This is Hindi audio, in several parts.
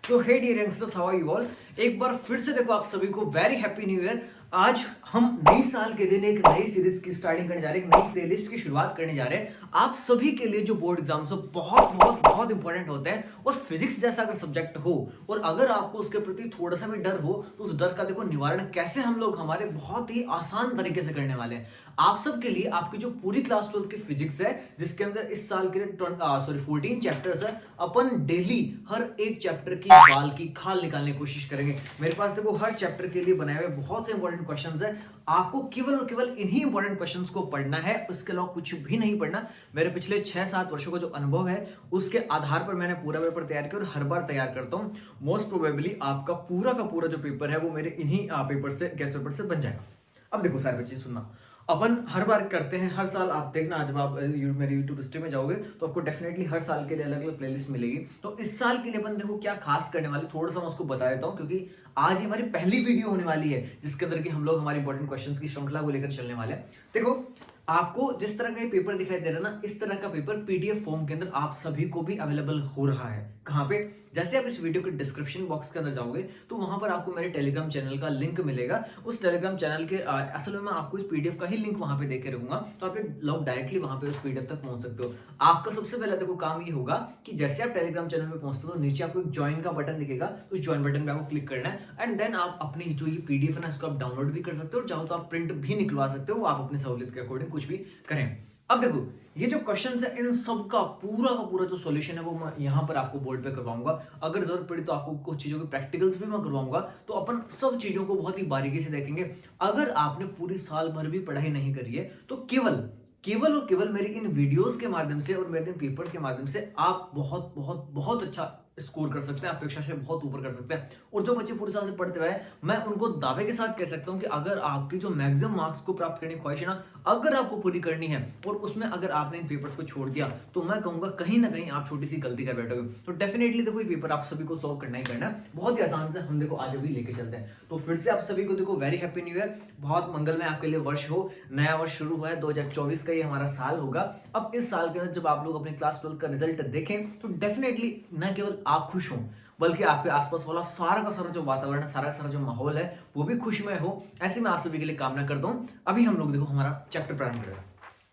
So hey dear youngsters, how are you all. एक बार फिर से देखो आप सभी को वेरी हैप्पी न्यू ईयर। आज हम नई साल के दिन एक नई सीरीज की स्टार्टिंग करने जा रहे हैं, एक नई प्लेलिस्ट की शुरुआत करने जा रहे हैं आप सभी के लिए। जो बोर्ड एग्जाम्स हो बहुत बहुत बहुत इंपॉर्टेंट होते हैं, और फिजिक्स जैसा अगर सब्जेक्ट हो और अगर आपको उसके प्रति थोड़ा सा भी डर हो तो उस डर का देखो निवारण कैसे हम लोग हमारे बहुत ही आसान तरीके से करने वाले हैं। आप सब के लिए आपकी जो पूरी क्लास 12 की फिजिक्स है, जिसके अंदर इस साल के लिए 14 चैप्टर्स है, अपन डेली हर एक चैप्टर की बाल की खाल निकालने की कोशिश करेंगे। मेरे पास देखो हर चैप्टर के लिए बनाए हुए बहुत से इंपॉर्टेंट क्वेश्चंस है। आपको केवल और केवल इन्हीं इंपॉर्टेंट क्वेश्चंस को पढ़ना है, उसके अलावा कुछ भी नहीं पढ़ना। मेरे पिछले 6-7 वर्षों का जो अनुभव है उसके आधार पर मैंने पूरा पेपर तैयार किया और हर बार तैयार करता हूं। मोस्ट प्रोबेबली आपका पूरा का पूरा जो पेपर है वो मेरे इन्हीं पेपर से, गेस्ट पेपर से बन जाएगा। अब देखो सारे बच्चे सुनना, अपन हर बार करते हैं, हर साल आप देखना, जब आप मेरे यूट्यूब हिस्ट्री में जाओगे तो आपको डेफिनेटली हर साल के लिए अलग अलग प्लेलिस्ट मिलेगी। तो इस साल के लिए अपन देखो क्या खास करने वाले, थोड़ा सा मैं उसको बता देता हूँ, क्योंकि आज ही हमारी पहली वीडियो होने वाली है जिसके अंदर कि हम लोग हमारे इंपॉर्टेंट क्वेश्चंस की श्रृंखला को लेकर चलने वाले हैं। देखो आपको जिस तरह का ये पेपर दिखाई दे रहा है ना, इस तरह का पेपर पीडीएफ फॉर्म के अंदर आप सभी को भी अवेलेबल हो रहा है। कहां पे? जैसे आप इस वीडियो के डिस्क्रिप्शन बॉक्स के अंदर जाओगे तो वहां पर आपको मेरे टेलीग्राम चैनल का लिंक मिलेगा। उस टेलीग्राम चैनल के असल में मैं आपको इस पीडीएफ का ही लिंक वहां पे देके रखूंगा, तो आप लोग डायरेक्टली वहां पे उस पीडीएफ तक पहुंच सकते हो। आपका सबसे पहला देखो काम ये होगा कि जैसे आप टेलीग्राम चैनल पे पहुंचते हो तो नीचे आपको एक ज्वाइन का बटन दिखेगा, उस ज्वाइन बटन पे आपको क्लिक करना है एंड देन आप अपनी जो ये पीडीएफ है ना इसको आप डाउनलोड भी कर सकते हो, चाहो तो आप प्रिंट भी निकलवा सकते हो, आप अपनी सहूलियत के अकॉर्डिंग कुछ भी करें। अब देखो ये जो क्वेश्चन है इन सब का पूरा जो सॉल्यूशन है वो मैं यहाँ पर आपको बोर्ड पे करवाऊंगा। अगर जरूरत पड़ी तो आपको कुछ चीजों के प्रैक्टिकल्स भी मैं करवाऊंगा, तो अपन सब चीजों को बहुत ही बारीकी से देखेंगे। अगर आपने पूरी साल भर भी पढ़ाई नहीं करी है तो केवल मेरी इन वीडियोस के माध्यम से और मेरे इन पेपर के माध्यम से आप बहुत बहुत बहुत अच्छा स्कोर कर सकते हैं, अपेक्षा से बहुत ऊपर कर सकते हैं। और जो बच्चे पूरे साल से पढ़ते हुए हैं, मैं उनको दावे के साथ कह सकता हूं कि अगर आपकी जो मैक्सिमम मार्क्स को प्राप्त करने की ख्वाहिश है ना, अगर आपको पूरी करनी है और उसमें अगर आपने इन पेपर्स को छोड़ दिया तो मैं कहूंगा कहीं ना कहीं आप छोटी सी गलती कर बैठोगे। तो डेफिनेटली देखो ये पेपर आप सभी को सॉल्व करना ही करना है, बहुत ही आसान से हम देखो आज अभी लेके चलते हैं। तो फिर से आप सभी को देखो वेरी हैप्पी न्यू ईयर, बहुत मंगलमय आपके लिए वर्ष हो। नया वर्ष शुरू हुआ है, 2024 का ये हमारा साल होगा। अब इस साल के अंदर जब आप लोग अपने क्लास 12 का रिजल्ट देखें तो डेफिनेटली न केवल आप खुश हों बल्कि आपके आसपास वाला सारा का सारा जो वातावरण है, सारा का सारा जो माहौल है वो भी खुशमय हो। ऐसे मैं आप सभी के लिए कामना करता हूं। अभी हम लोग देखो हमारा चैप्टर प्रारंभ करेंगे।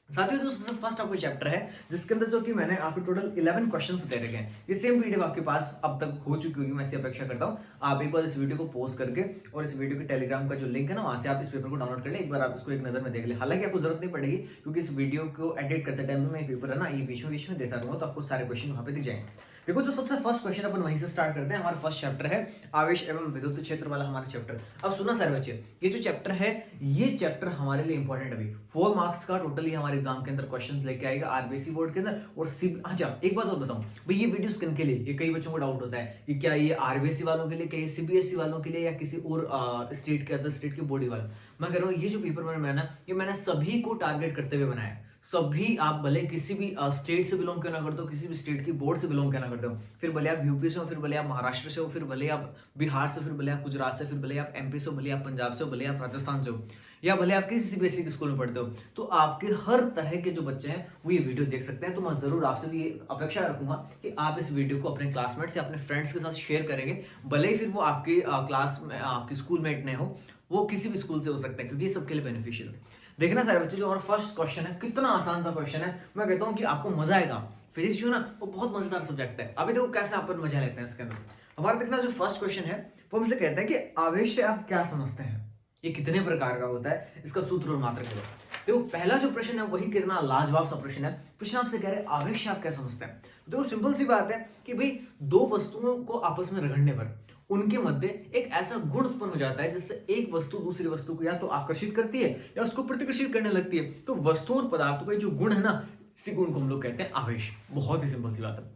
साथियों जो सबसे फर्स्ट आपको चैप्टर है जिसके अंदर जो कि मैंने आपको टोटल 11 क्वेश्चंस दे रखे हैं, ये सेम पीडीएफ आपके पास अब तक हो चुकी होगी, मैं ऐसी अपेक्षा करता हूं। आप एक बार इस वीडियो को पॉज करके और इस वीडियो के टेलीग्राम का जो लिंक है ना वहां से आप इस पेपर को डाउनलोड कर लें, एक बार आप इसको एक नजर में देख लें। हालांकि आपको जरूरत नहीं पड़ेगी क्योंकि इस वीडियो को एडिट करते टाइम में पेपर है ना ये बीच में देता रहूंगा, तो आपको सारे क्वेश्चन वहां पे दिख जाएंगे। देखो जो सबसे फर्स्ट क्वेश्चन अपन वहीं से स्टार्ट करते हैं। हमारा फर्स्ट चैप्टर है आवेश एवं विद्युत क्षेत्र वाला हमारा चैप्टर। अब सुना सारे बच्चे, ये जो चैप्टर है ये चैप्टर हमारे लिए इंपॉर्टेंट अभी 4 मार्क्स का टोटली हमारे एग्जाम के अंदर क्वेश्चन लेके आएगा आरबीसी बोर्ड के अंदर। और अच्छा एक बात और बताऊं भाई, ये वीडियो किन के लिए, ये कई बच्चों को डाउट होता है कि क्या ये आरबीसी वालों के लिए, क्या ये सीबीएसई वालों के लिए, या किसी और स्टेट के अदर स्टेट के बोर्ड वालों। मैं कह रहा हूँ ये जो पेपर मैंने बनाया ये मैंने सभी को टारगेट करते हुए बनाया है। सभी, आप भले किसी भी स्टेट से बिलोंग क्यों ना करते हो, किसी भी स्टेट की बोर्ड से बिलोंग क्यों ना करते हो, फिर भले आप यूपी से हो, फिर भले आप महाराष्ट्र से हो, फिर भले आप बिहार से, फिर भले आप गुजरात से, फिर भले आप एमपी से हो, भले आप पंजाब से हो, भले आप राजस्थान से हो, या भले आप किसी सीबीएसई के स्कूल में पढ़ते हो, तो आपके हर तरह के जो बच्चे हैं वो ये वीडियो देख सकते हैं। तो मैं जरूर आपसे भी अपेक्षा रखूंगा कि आप इस वीडियो को अपने क्लासमेट से, अपने फ्रेंड्स के साथ शेयर करेंगे, भले ही फिर वो आपके क्लास में आपके स्कूल मेट नहीं हो, वो किसी भी स्कूल से हो सकते हैं, क्योंकि ये सबके लिए बेनिफिशियल है। देखना सारे बच्चे, जो हमारा फर्स्ट क्वेश्चन है कितना आसान सा क्वेश्चन है, मैं कहता हूं कि आपको मजा आएगा। फिजिक्स जो है ना वो बहुत मजेदार सब्जेक्ट है। अभी देखो कैसे अपन मजा लेते हैं इसके अंदर। हमारा देखना जो फर्स्ट क्वेश्चन है वो हमसे कहता है कि आवेश से आप क्या समझते हैं, ये कितने प्रकार का होता है, इसका सूत्र और मात्रक करो। देखो पहला जो प्रश्न है वही कितना लाजवाब सा प्रश्न है। प्रश्न आपसे कह रहे हैं आवेश से आप क्या समझते हैं। देखो सिंपल सी बात है कि भाई दो वस्तुओं को आपस में रगड़ने पर उनके मध्य एक ऐसा गुण उत्पन्न हो जाता है जिससे एक वस्तु दूसरी वस्तु को या तो आकर्षित करती है या उसको प्रतिकर्षित करने लगती है। तो वस्तुओं और पदार्थों का जो गुण है ना, इसी गुण को हम लोग कहते हैं आवेश। बहुत ही सिंपल सी बात है।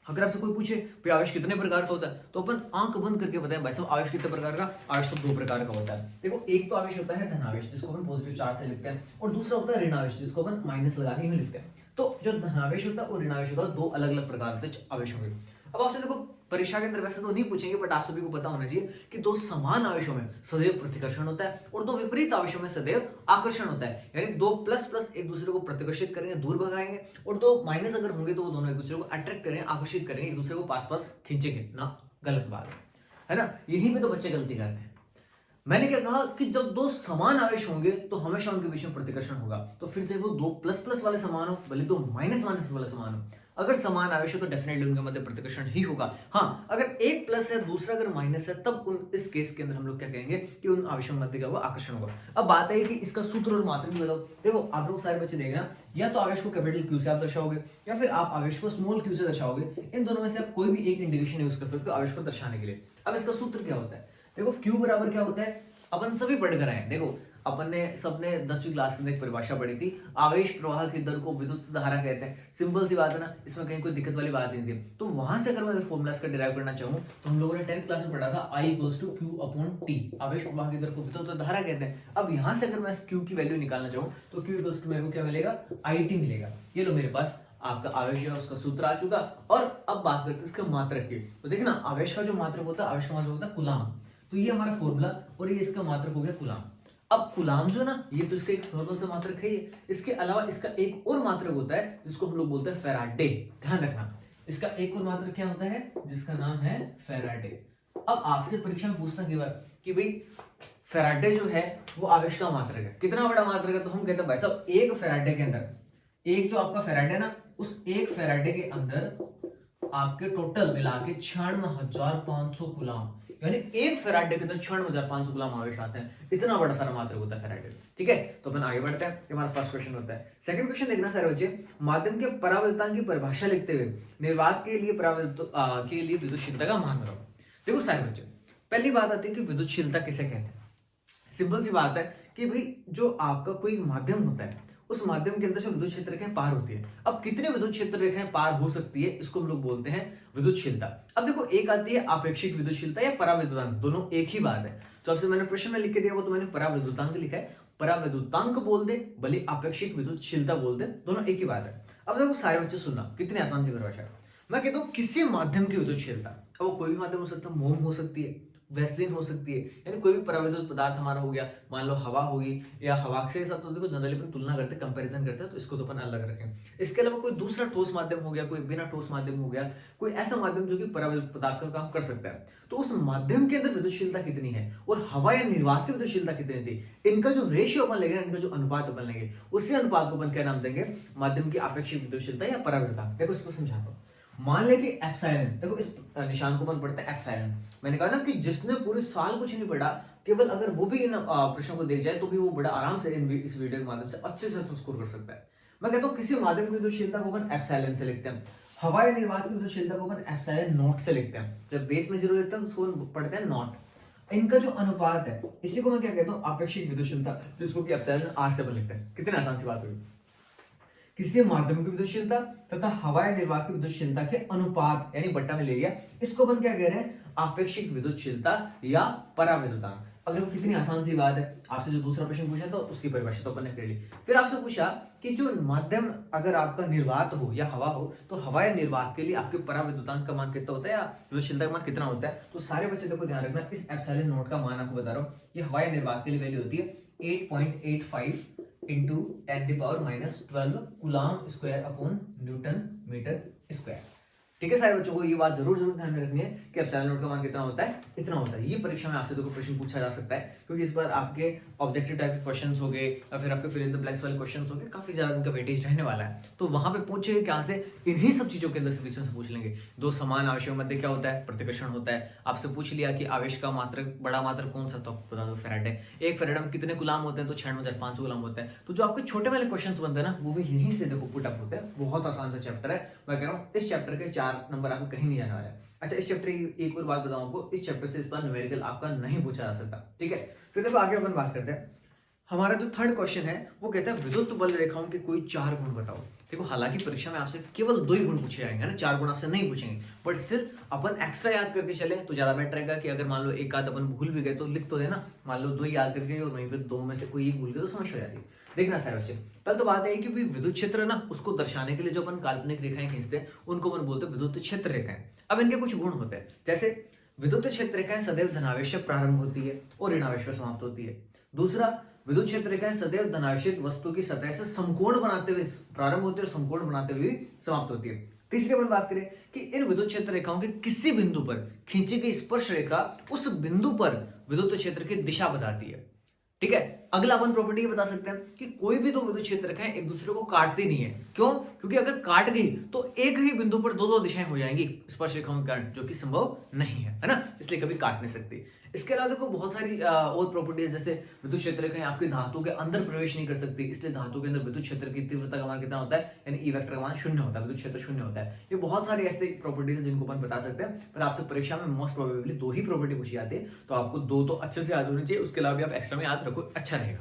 अगर आपसे कोई पूछे भाई आवेश कितने प्रकार का होता है, तो अपन आंख बंद करके बताएं भाई साहब आवेश कितने प्रकार का। आवेश तो 2 प्रकार का होता है। देखो एक तो आवेश होता है धनावेश, जिसको अपन पॉजिटिव चार्ज से लिखते हैं, और दूसरा होता है ऋणावेश, जिसको अपन माइनस लगा के लिखते हैं। तो जो धनावेश होता है और ऋणावेश होता है, 2 अलग अलग प्रकार के आवेश होंगे। अब आपसे देखो परीक्षा के अंदर वैसे तो नहीं पूछेंगे, बट आप सभी को पता होना चाहिए कि 2 समान आवेशों में सदैव प्रतिकर्षण होता है और 2 विपरीत आवेशों में सदैव आकर्षण होता है। यानी 2 प्लस प्लस एक दूसरे को प्रतिकर्षित करेंगे, दूर भगाएंगे, और 2 माइनस अगर होंगे तो वो दोनों एक दूसरे को अट्रैक्ट करेंगे, आकर्षित करेंगे, एक दूसरे को पास पास खींचेंगे ना, गलत बात है ना। यहीं पे तो बच्चे गलती करते हैं। मैंने क्या कहा कि जब दो समान आवेश होंगे तो हमेशा उनके बीच में प्रतिकर्षण होगा। तो फिर से वो दो प्लस प्लस वाले समान हो, भले दो माइनस माइनस वाले समान हो, अगर समान आवेश हो तो डेफिनेटली उनके मध्य प्रतिकर्षण ही होगा। हाँ, अगर एक प्लस है दूसरा अगर माइनस है, तब इस केस के अंदर हम लोग क्या कहेंगे कि उन आवेशों मध्य का वो आकर्षण होगा। अब बात है कि इसका सूत्र और मात्रा भी बताओ। देखो आप लोग सारे बच्चे देखना, या तो आवेश को कैपिटल क्यू से आप दर्शाओगे या फिर आप आवेश को स्मॉल क्यू से दर्शाओगे। इन दोनों में से आप कोई भी एक इंडिकेशन यूज कर सकते हो आवेश को दर्शाने के लिए। अब इसका सूत्र क्या होता है? देखो क्यू बराबर क्या होता है, अपन सभी पढ़ कर आए हैं। देखो अपन ने सबने 10वीं क्लास के अंदर एक परिभाषा पढ़ी थी, आवेश प्रवाह की दर को विद्युत धारा कहते हैं। सिंपल सी बात है ना, इसमें कहीं कोई दिक्कत वाली बात नहीं थी। तो वहां से अगर मैं फॉर्मूला का डिराइव करना चाहूं तो हम लोगों ने 10th क्लास में पढ़ा था I = Q/T, आवेश प्रवाह की दर को विद्युत धारा कहते हैं। अब यहां से अगर मैं Q की वैल्यू निकालना चाहूं तो Q = मेरे को क्या मिलेगा, IT मिलेगा। ये लो मेरे पास आपका आवेश है उसका सूत्र आ चुका। और अब बात करते हैं इसके मात्रक की। तो देखना आवेश का जो मात्रक होता है, आवेश का मात्रक होता है कूलाम। तो ये हमारा फॉर्मूला और ये इसका मात्रक हो गया कूलाम। अब कूलाम जो ना, ये तो इसका एक नॉर्मल सा मात्रक है। इसके अलावा इसका एक और मात्रक होता है जिसको हम लोग बोलते हैं फैराडे। ध्यान रखना, इसका एक और मात्रक क्या होता है जिसका नाम है फैराडे। अब आपसे परीक्षा में पूछना कई बार कि भाई फैराडे जो है वो आवेश का मात्रक है, कितना बड़ा मात्रक है? तो हम कहते हैं भाई साहब एक फैराडे के अंदर, एक जो आपका फैराडे ना, उस एक फैराडे के अंदर आपके टोटल मिला के 96,500 कूलाम, यानी एक फैराडे के अंदर 96,500 कूलाम आवेश आते हैं। इतना बड़ा सारा मात्रक होता है फैराडे। ठीक है, तो अपन आगे बढ़ते हैं। ये हमारा फर्स्ट क्वेश्चन होता है। सेकंड क्वेश्चन देखना सारे बच्चे, माध्यम के परावर्तन की परिभाषा लिखते हुए निर्वात के लिए विद्युतशीलता का मान बताओ। देखो सारे बच्चे, पहली बात आती है कि विद्युतशीलता किसे कहते हैं। सिंपल सी बात है कि भाई जो आपका कोई माध्यम होता है, उस माध्यम के अंदर जो विद्युत क्षेत्र रेखाएं पार होती है। अब कितने विद्युत क्षेत्र रेखाएं पार हो सकती है, इसको हम लोग बोलते हैं विद्युतशीलता। अब देखो एक आती है आपेक्षिक विद्युतशीलता या पराविद्युतांक, दोनों एक ही बात है। जो आपसे मैंने प्रश्न में लिख के दिया वो तो मैंने पराविद्युतांक लिखा है। पराविद्युतांक बोल दे भले आपेक्षिक विद्युतशीलता बोल दे, दोनों एक ही बात है। अब देखो सारे बच्चे सुनना, कितनी आसान सी परिभाषा है। मैं कहता हूं किसी माध्यम की विद्युतशीलता, वो कोई भी माध्यम हो सकता है, मोम हो सकती है, वैसलीन हो सकती है, यानी कोई भी पराविद्युत पदार्थ हमारा हो गया, मान लो हवा होगी, या हवा से साथ तो देखो जनरली अपन तुलना करते हैं, कंपैरिजन करते हैं, तो इसको तो अपन अलग रखें। इसके अलावा कोई दूसरा ठोस माध्यम हो गया, कोई बिना ठोस माध्यम हो गया, कोई ऐसा माध्यम जो कि पराविद्युत पदार्थ का काम कर सकता है, तो उस माध्यम के अंदर विद्युतशीलता कितनी है और हवा या निर्वात की विद्युतशीलता कितनी थी, इनका जो रेशियो अपन लेंगे, इनका जो अनुपात अपन लेंगे, उसी अनुपात को अपन क्या नाम देंगे, माध्यम की आपेक्षिक विद्युतशीलता या पराविद्युतांक। देखो इसको समझाता हूं। मान ले कि एप्सिलॉन, देखो इस निशान को अपन पढ़ते हैं एप्सिलॉन। मैंने कहा ना कि जिसने पूरे साल कुछ नहीं पढ़ा, केवल अगर वो भी इन प्रश्नों को देख जाए तो भी वो बड़ा आराम से इस वीडियो के माध्यम से अच्छे से अच्छा स्कोर कर सकता है। मैं कहता हूँ किसी माध्यम की विद्युतशीलता को अपन एप्सिलॉन से लिखते हैं, हवा या निर्वात की विद्युतशीलता को अपन एप्सिलॉन नॉट से लिखते हैं। जब बेस में 0 लिखते हैं तो उसको पढ़ते हैं नॉट। इनका जो अनुपात है इसी को मैं क्या कहता हूँ, आपेक्षिक विद्युतशीलता, जिसको कि एप्सिलॉन आर से अपन लिखते हैं। कितनी आसान सी बात हुई। किसी माध्यम की विद्युतशीलता तथा हवा या निर्वात की विद्युतशीलता के अनुपात यानी बट्टा में ले लिया, इसको अपन क्या कह रहे हैं, आपेक्षिक विद्युतशीलता या पराविद्युतांक। अब देखो कितनी आसान सी बात है। आपसे जो दूसरा प्रश्न पूछा था उसकी परिभाषा तो अपन ने कर ली। फिर आपसे पूछा कि जो माध्यम अगर आपका निर्वात हो या हवा हो, तो हवा या निर्वात के लिए आपके पराविद्युतांक का मान कितना होता है या विद्युतशीलता का मान कितना होता है। तो सारे बच्चे देखो ध्यान रखना, इस एप्सिलॉन नॉट का मान आपको बता रहा हूँ। ये हवा या निर्वात के लिए वैल्यू होती है 8.85 into 10⁻12 coulomb square upon newton metre square. ठीक है सारे बच्चों को ये बात जरूर ध्यान में रखनी है कि एप्सिलॉन नॉट का मान कितना होता है, इतना होता है। ये परीक्षा में आपसे देखो प्रश्न पूछा जा सकता है, क्योंकि इस बार आपके ऑब्जेक्टिव टाइप के क्वेश्चंस हो गए या फिर आपके फिल इन द ब्लैंक्स वाले क्वेश्चंस हो गए, काफी ज्यादा इनका वेटेज रहने वाला है। तो वहां पे पूछे क्या से, इन्हीं सब चीजों के अंदर से क्वेश्चन पूछ लेंगे। दो समान आवेशों मध्य क्या होता है, प्रतिकर्षण होता है। आपसे पूछ लिया कि आवेश का मात्रक, बड़ा मात्रक कौन सा, तो बता दो फैराडे। एक फैराडे में कितने गुलाम होते हैं, तो 96,500 गुलाम होते हैं। तो जो आपके छोटे वाले क्वेश्चंस बनते हैं ना, वो भी यहीं से देखो पुट अप होते हैं। बहुत आसान सा चैप्टर है। मैं कह रहा हूँ इस चैप्टर के 4 नंबर आपको कहीं नहीं जाने वाला है। अच्छा, इस चैप्टर की एक और बात बताऊं आपको, इस चैप्टर से इस बार न्यूमेरिकल आपका नहीं पूछा जा सकता। ठीक है, फिर देखो आगे अपन बात करते हैं। हमारा जो थर्ड क्वेश्चन है वो कहता है विद्युत बल रेखाओं के कोई 4 गुण बताओ। देखो हालांकि परीक्षा में आपसे केवल 2 ही गुण पूछे जाएंगे ना, 4 गुण आपसे नहीं पूछेंगे, बट स्टिल अपन एक्स्ट्रा याद करके चले तो ज्यादा बेटर रहेगा। कि अगर मान लो एक आध अपन भूल भी गए तो लिख तो देना, मान लो 2 ही याद करके और वहीं पे 2 में से कोई एक भूल गए तो समस्या हो जाती है। देखना सारे बच्चे, पहले तो बात है कि विद्युत क्षेत्र ना, उसको दर्शाने के लिए जो अपन काल्पनिक रेखाएं खींचते हैं उनको अपन बोलते हैं विद्युत क्षेत्र रेखाएं। अब इनके कुछ गुण होते हैं, जैसे विद्युत क्षेत्र रेखाएं सदैव धनावेश से प्रारंभ होती है और ऋणावेश पर समाप्त होती है। दूसरा, विद्युत क्षेत्र रेखाएं सदैव धनावेशित वस्तु की सतह से समकोण बनाते हुए प्रारंभ होती है और समकोण बनाते हुए समाप्त होती है। तीसरी अपन बात करें कि इन विद्युत क्षेत्र रेखाओं के किसी बिंदु पर खींची गई स्पर्श रेखा उस बिंदु पर विद्युत क्षेत्र की दिशा बताती है। ठीक है, अगला अपन प्रॉपर्टी बता सकते हैं कि कोई भी दो विद्युत क्षेत्र रेखाएं एक दूसरे को काटती नहीं है। क्यों? क्योंकि अगर काट गई तो एक ही बिंदु पर दो दो दिशाएं हो जाएंगी स्पर्श रेखाओं के कारण, जो कि संभव नहीं है ना, इसलिए कभी काट नहीं सकती। इसके अलावा देखो बहुत सारी और प्रॉपर्टीज, जैसे विद्युत क्षेत्र रेखाएं आपकी धातु के अंदर प्रवेश नहीं कर सकती, इसलिए धातु के अंदर विद्युत क्षेत्र की तीव्रता का मान कितना होता है, यानी ई वेक्टर का मान शून्य होता है, विद्युत क्षेत्र शून्य होता है। ये बहुत सारी ऐसी प्रॉपर्टीज है जिनको अपन बता सकते हैं, पर आपसे परीक्षा में मोस्ट प्रोबेबली दो ही प्रॉपर्टी पूछी जाती है, तो आपको दो तो अच्छे से याद होनी चाहिए, उसके अलावा भी आप एक्स्ट्रा में याद रखो, अच्छा रहेगा।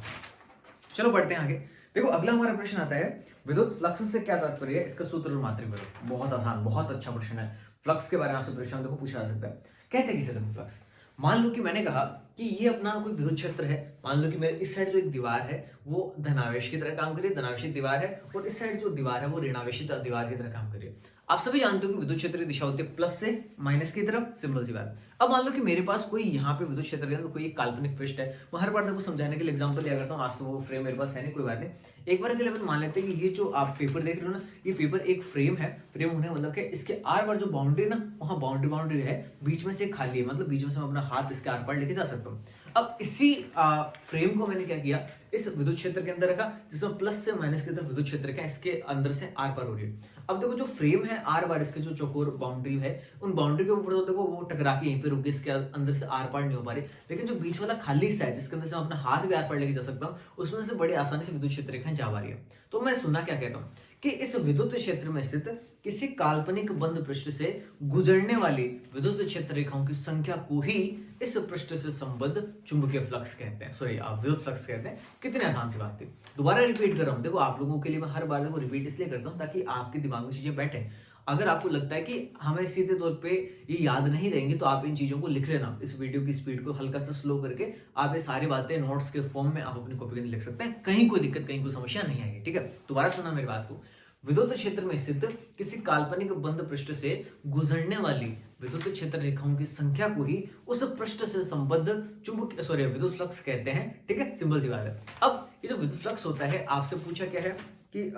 चलो बढ़ते हैं आगे। देखो अगला हमारा प्रश्न आता है, विद्युत फ्लक्स से क्या तात्पर्य है, इसका सूत्र और मात्रा करो। बहुत आसान, बहुत अच्छा प्रश्न है। फ्लक्स के बारे में आपसे परीक्षा में देखो पूछा जा सकता है। कहते हैं किसे फ्लक्स। मान लो कि मैंने कहा कि ये अपना कोई विद्युत क्षेत्र है, मान लो कि मेरे इस साइड जो एक दीवार है वो धनावेश की तरह काम करिए, धनावेशित दीवार है, और इस साइड जो दीवार है वो ऋणावेशित दीवार की तरह काम करिए। आप सभी जानते हो कि विद्युत क्षेत्र की दिशा होती है प्लस से माइनस की तरफ, सिंपल सी बात। अब मान लो कि मेरे पास कोई यहाँ पे विद्युत क्षेत्र के अंदर कोई एक काल्पनिक पृष्ठ है, मैं हर बार देखो समझाने के लिए एग्जांपल लिया करता हूँ, आज तो वो फ्रेम मेरे पास है नहीं, कोई बात नहीं। एक बार के लिए मान लेते हैं कि ये जो आप पेपर देख रहे हो ना, ये पेपर एक फ्रेम है। फ्रेम होने मतलब कि इसके आर पार जो बाउंड्री ना, वहाँ बाउंड्री है, बीच में से खाली है, मतलब बीच में से मैं अपना हाथ इसके आर पार लेके जा सकता हूँ। अब इसी फ्रेम को मैंने क्या किया, इस विद्युत क्षेत्र के अंदर रखा, जिसमें प्लस से माइनस की तरफ विद्युत क्षेत्र का इसके अंदर से आर पार हो रही है। अब देखो जो फ्रेम है आर बार, इसके जो चौकोर बाउंड्री है, उन बाउंड्री के ऊपर तो देखो वो टकरा के यहीं पे रुक गई, इसके अंदर से आर पार नहीं हो पा रही। लेकिन जो बीच वाला खाली हिस्सा है, जिसके अंदर से मैं अपना हाथ भी आर पार लेके जा सकता हूँ, उसमें से बड़ी आसानी से विद्युत क्षेत्र रेखाएं जा पा रही है। तो मैं सुनना क्या कहता हूँ कि इस विद्युत क्षेत्र में स्थित किसी काल्पनिक बंद पृष्ठ से गुजरने वाली विद्युत क्षेत्र रेखाओं की संख्या को ही इस पृष्ठ से संबद्ध चुंबकीय फ्लक्स कहते हैं, सॉरी आप विद्युत फ्लक्स कहते हैं। कितनी आसान सी बात थी, दोबारा रिपीट कर रहा हूं। देखो आप लोगों के लिए मैं हर बार को रिपीट इसलिए करता हूं ताकि आपके दिमाग में चीजें बैठे। अगर आपको लगता है कि हमें सीधे तौर पे ये याद नहीं रहेंगी, तो आप इन चीजों को लिख लेना, इस वीडियो की स्पीड को हल्का सा स्लो करके आप ये सारी बातें नोट्स के फॉर्म में आप अपनी कॉपी के अंदर लिख सकते हैं, कहीं कोई दिक्कत, कहीं कोई समस्या नहीं आएगी। ठीक है, दोबारा सुना मेरी बात को। विद्युत क्षेत्र में स्थित किसी काल्पनिक बंद पृष्ठ से गुजरने वाली विद्युत क्षेत्र रेखाओं की संख्या को ही उस पृष्ठ से संबद्ध विद्युत फ्लक्स कहते हैं। ठीक है, सिंपल सी बात है। अब ये जो विद्युत फ्लक्स होता है, आपसे पूछा क्या है कि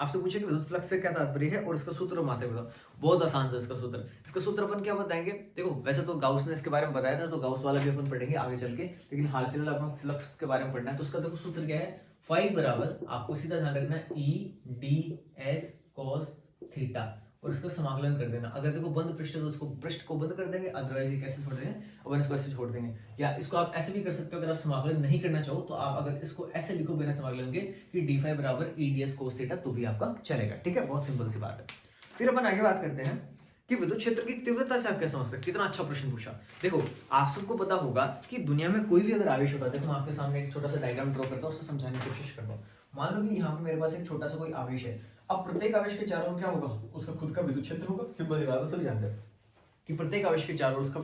आपसे पूछा कि विद्युत फ्लक्स से क्या तात्पर्य है और इसका सूत्र मात्रा बताओ। बहुत आसान है इसका सूत्र अपन क्या बताएंगे। देखो वैसे तो गाउस ने इसके बारे में बताया था, तो गाउस वाला भी अपन पढ़ेंगे आगे चल के, लेकिन हाल फिलहाल अपन फ्लक्स के बारे में पढ़ना है। तो उसका देखो सूत्र क्या है, फाई बराबर, आपको सीधा ध्यान रखना है, E D S cos theta, और इसका समाकलन कर देना। अगर देखो बंद पृष्ठ है तो उसको पृष्ठ को बंद कर देंगे, अदरवाइज ये कैसे छोड़ देंगे, अपन इसको ऐसे छोड़ देंगे। या इसको आप ऐसे भी कर सकते हो, अगर आप समाकलन नहीं करना चाहो तो आप अगर इसको ऐसे लिखो बिना समाकलन के कि डी फाई बराबर E D S cos theta, तो भी आपका चलेगा। ठीक है, बहुत सिंपल सी बात है। फिर अपन आगे बात करते हैं कि विद्युत क्षेत्र की तीव्रता से आप क्या समझते हैं। कितना अच्छा प्रश्न पूछा। देखो आप सबको पता होगा कि दुनिया में कोई भी अगर आवेश होता है, देखो मैं आपके सामने एक छोटा सा डायग्राम ड्रॉ करता हूँ, उससे समझाने की कोशिश करता हूँ। मान लो कि यहाँ पे मेरे पास एक छोटा सा कोई आवेश है। अब प्रत्येक आवेश के चारों ओर क्या होगा, उसका खुद का विद्युत क्षेत्र होगा। सिंपल सी बात है, सभी जानते हैं कि प्रत्येक आवेश के चारों ओर उसका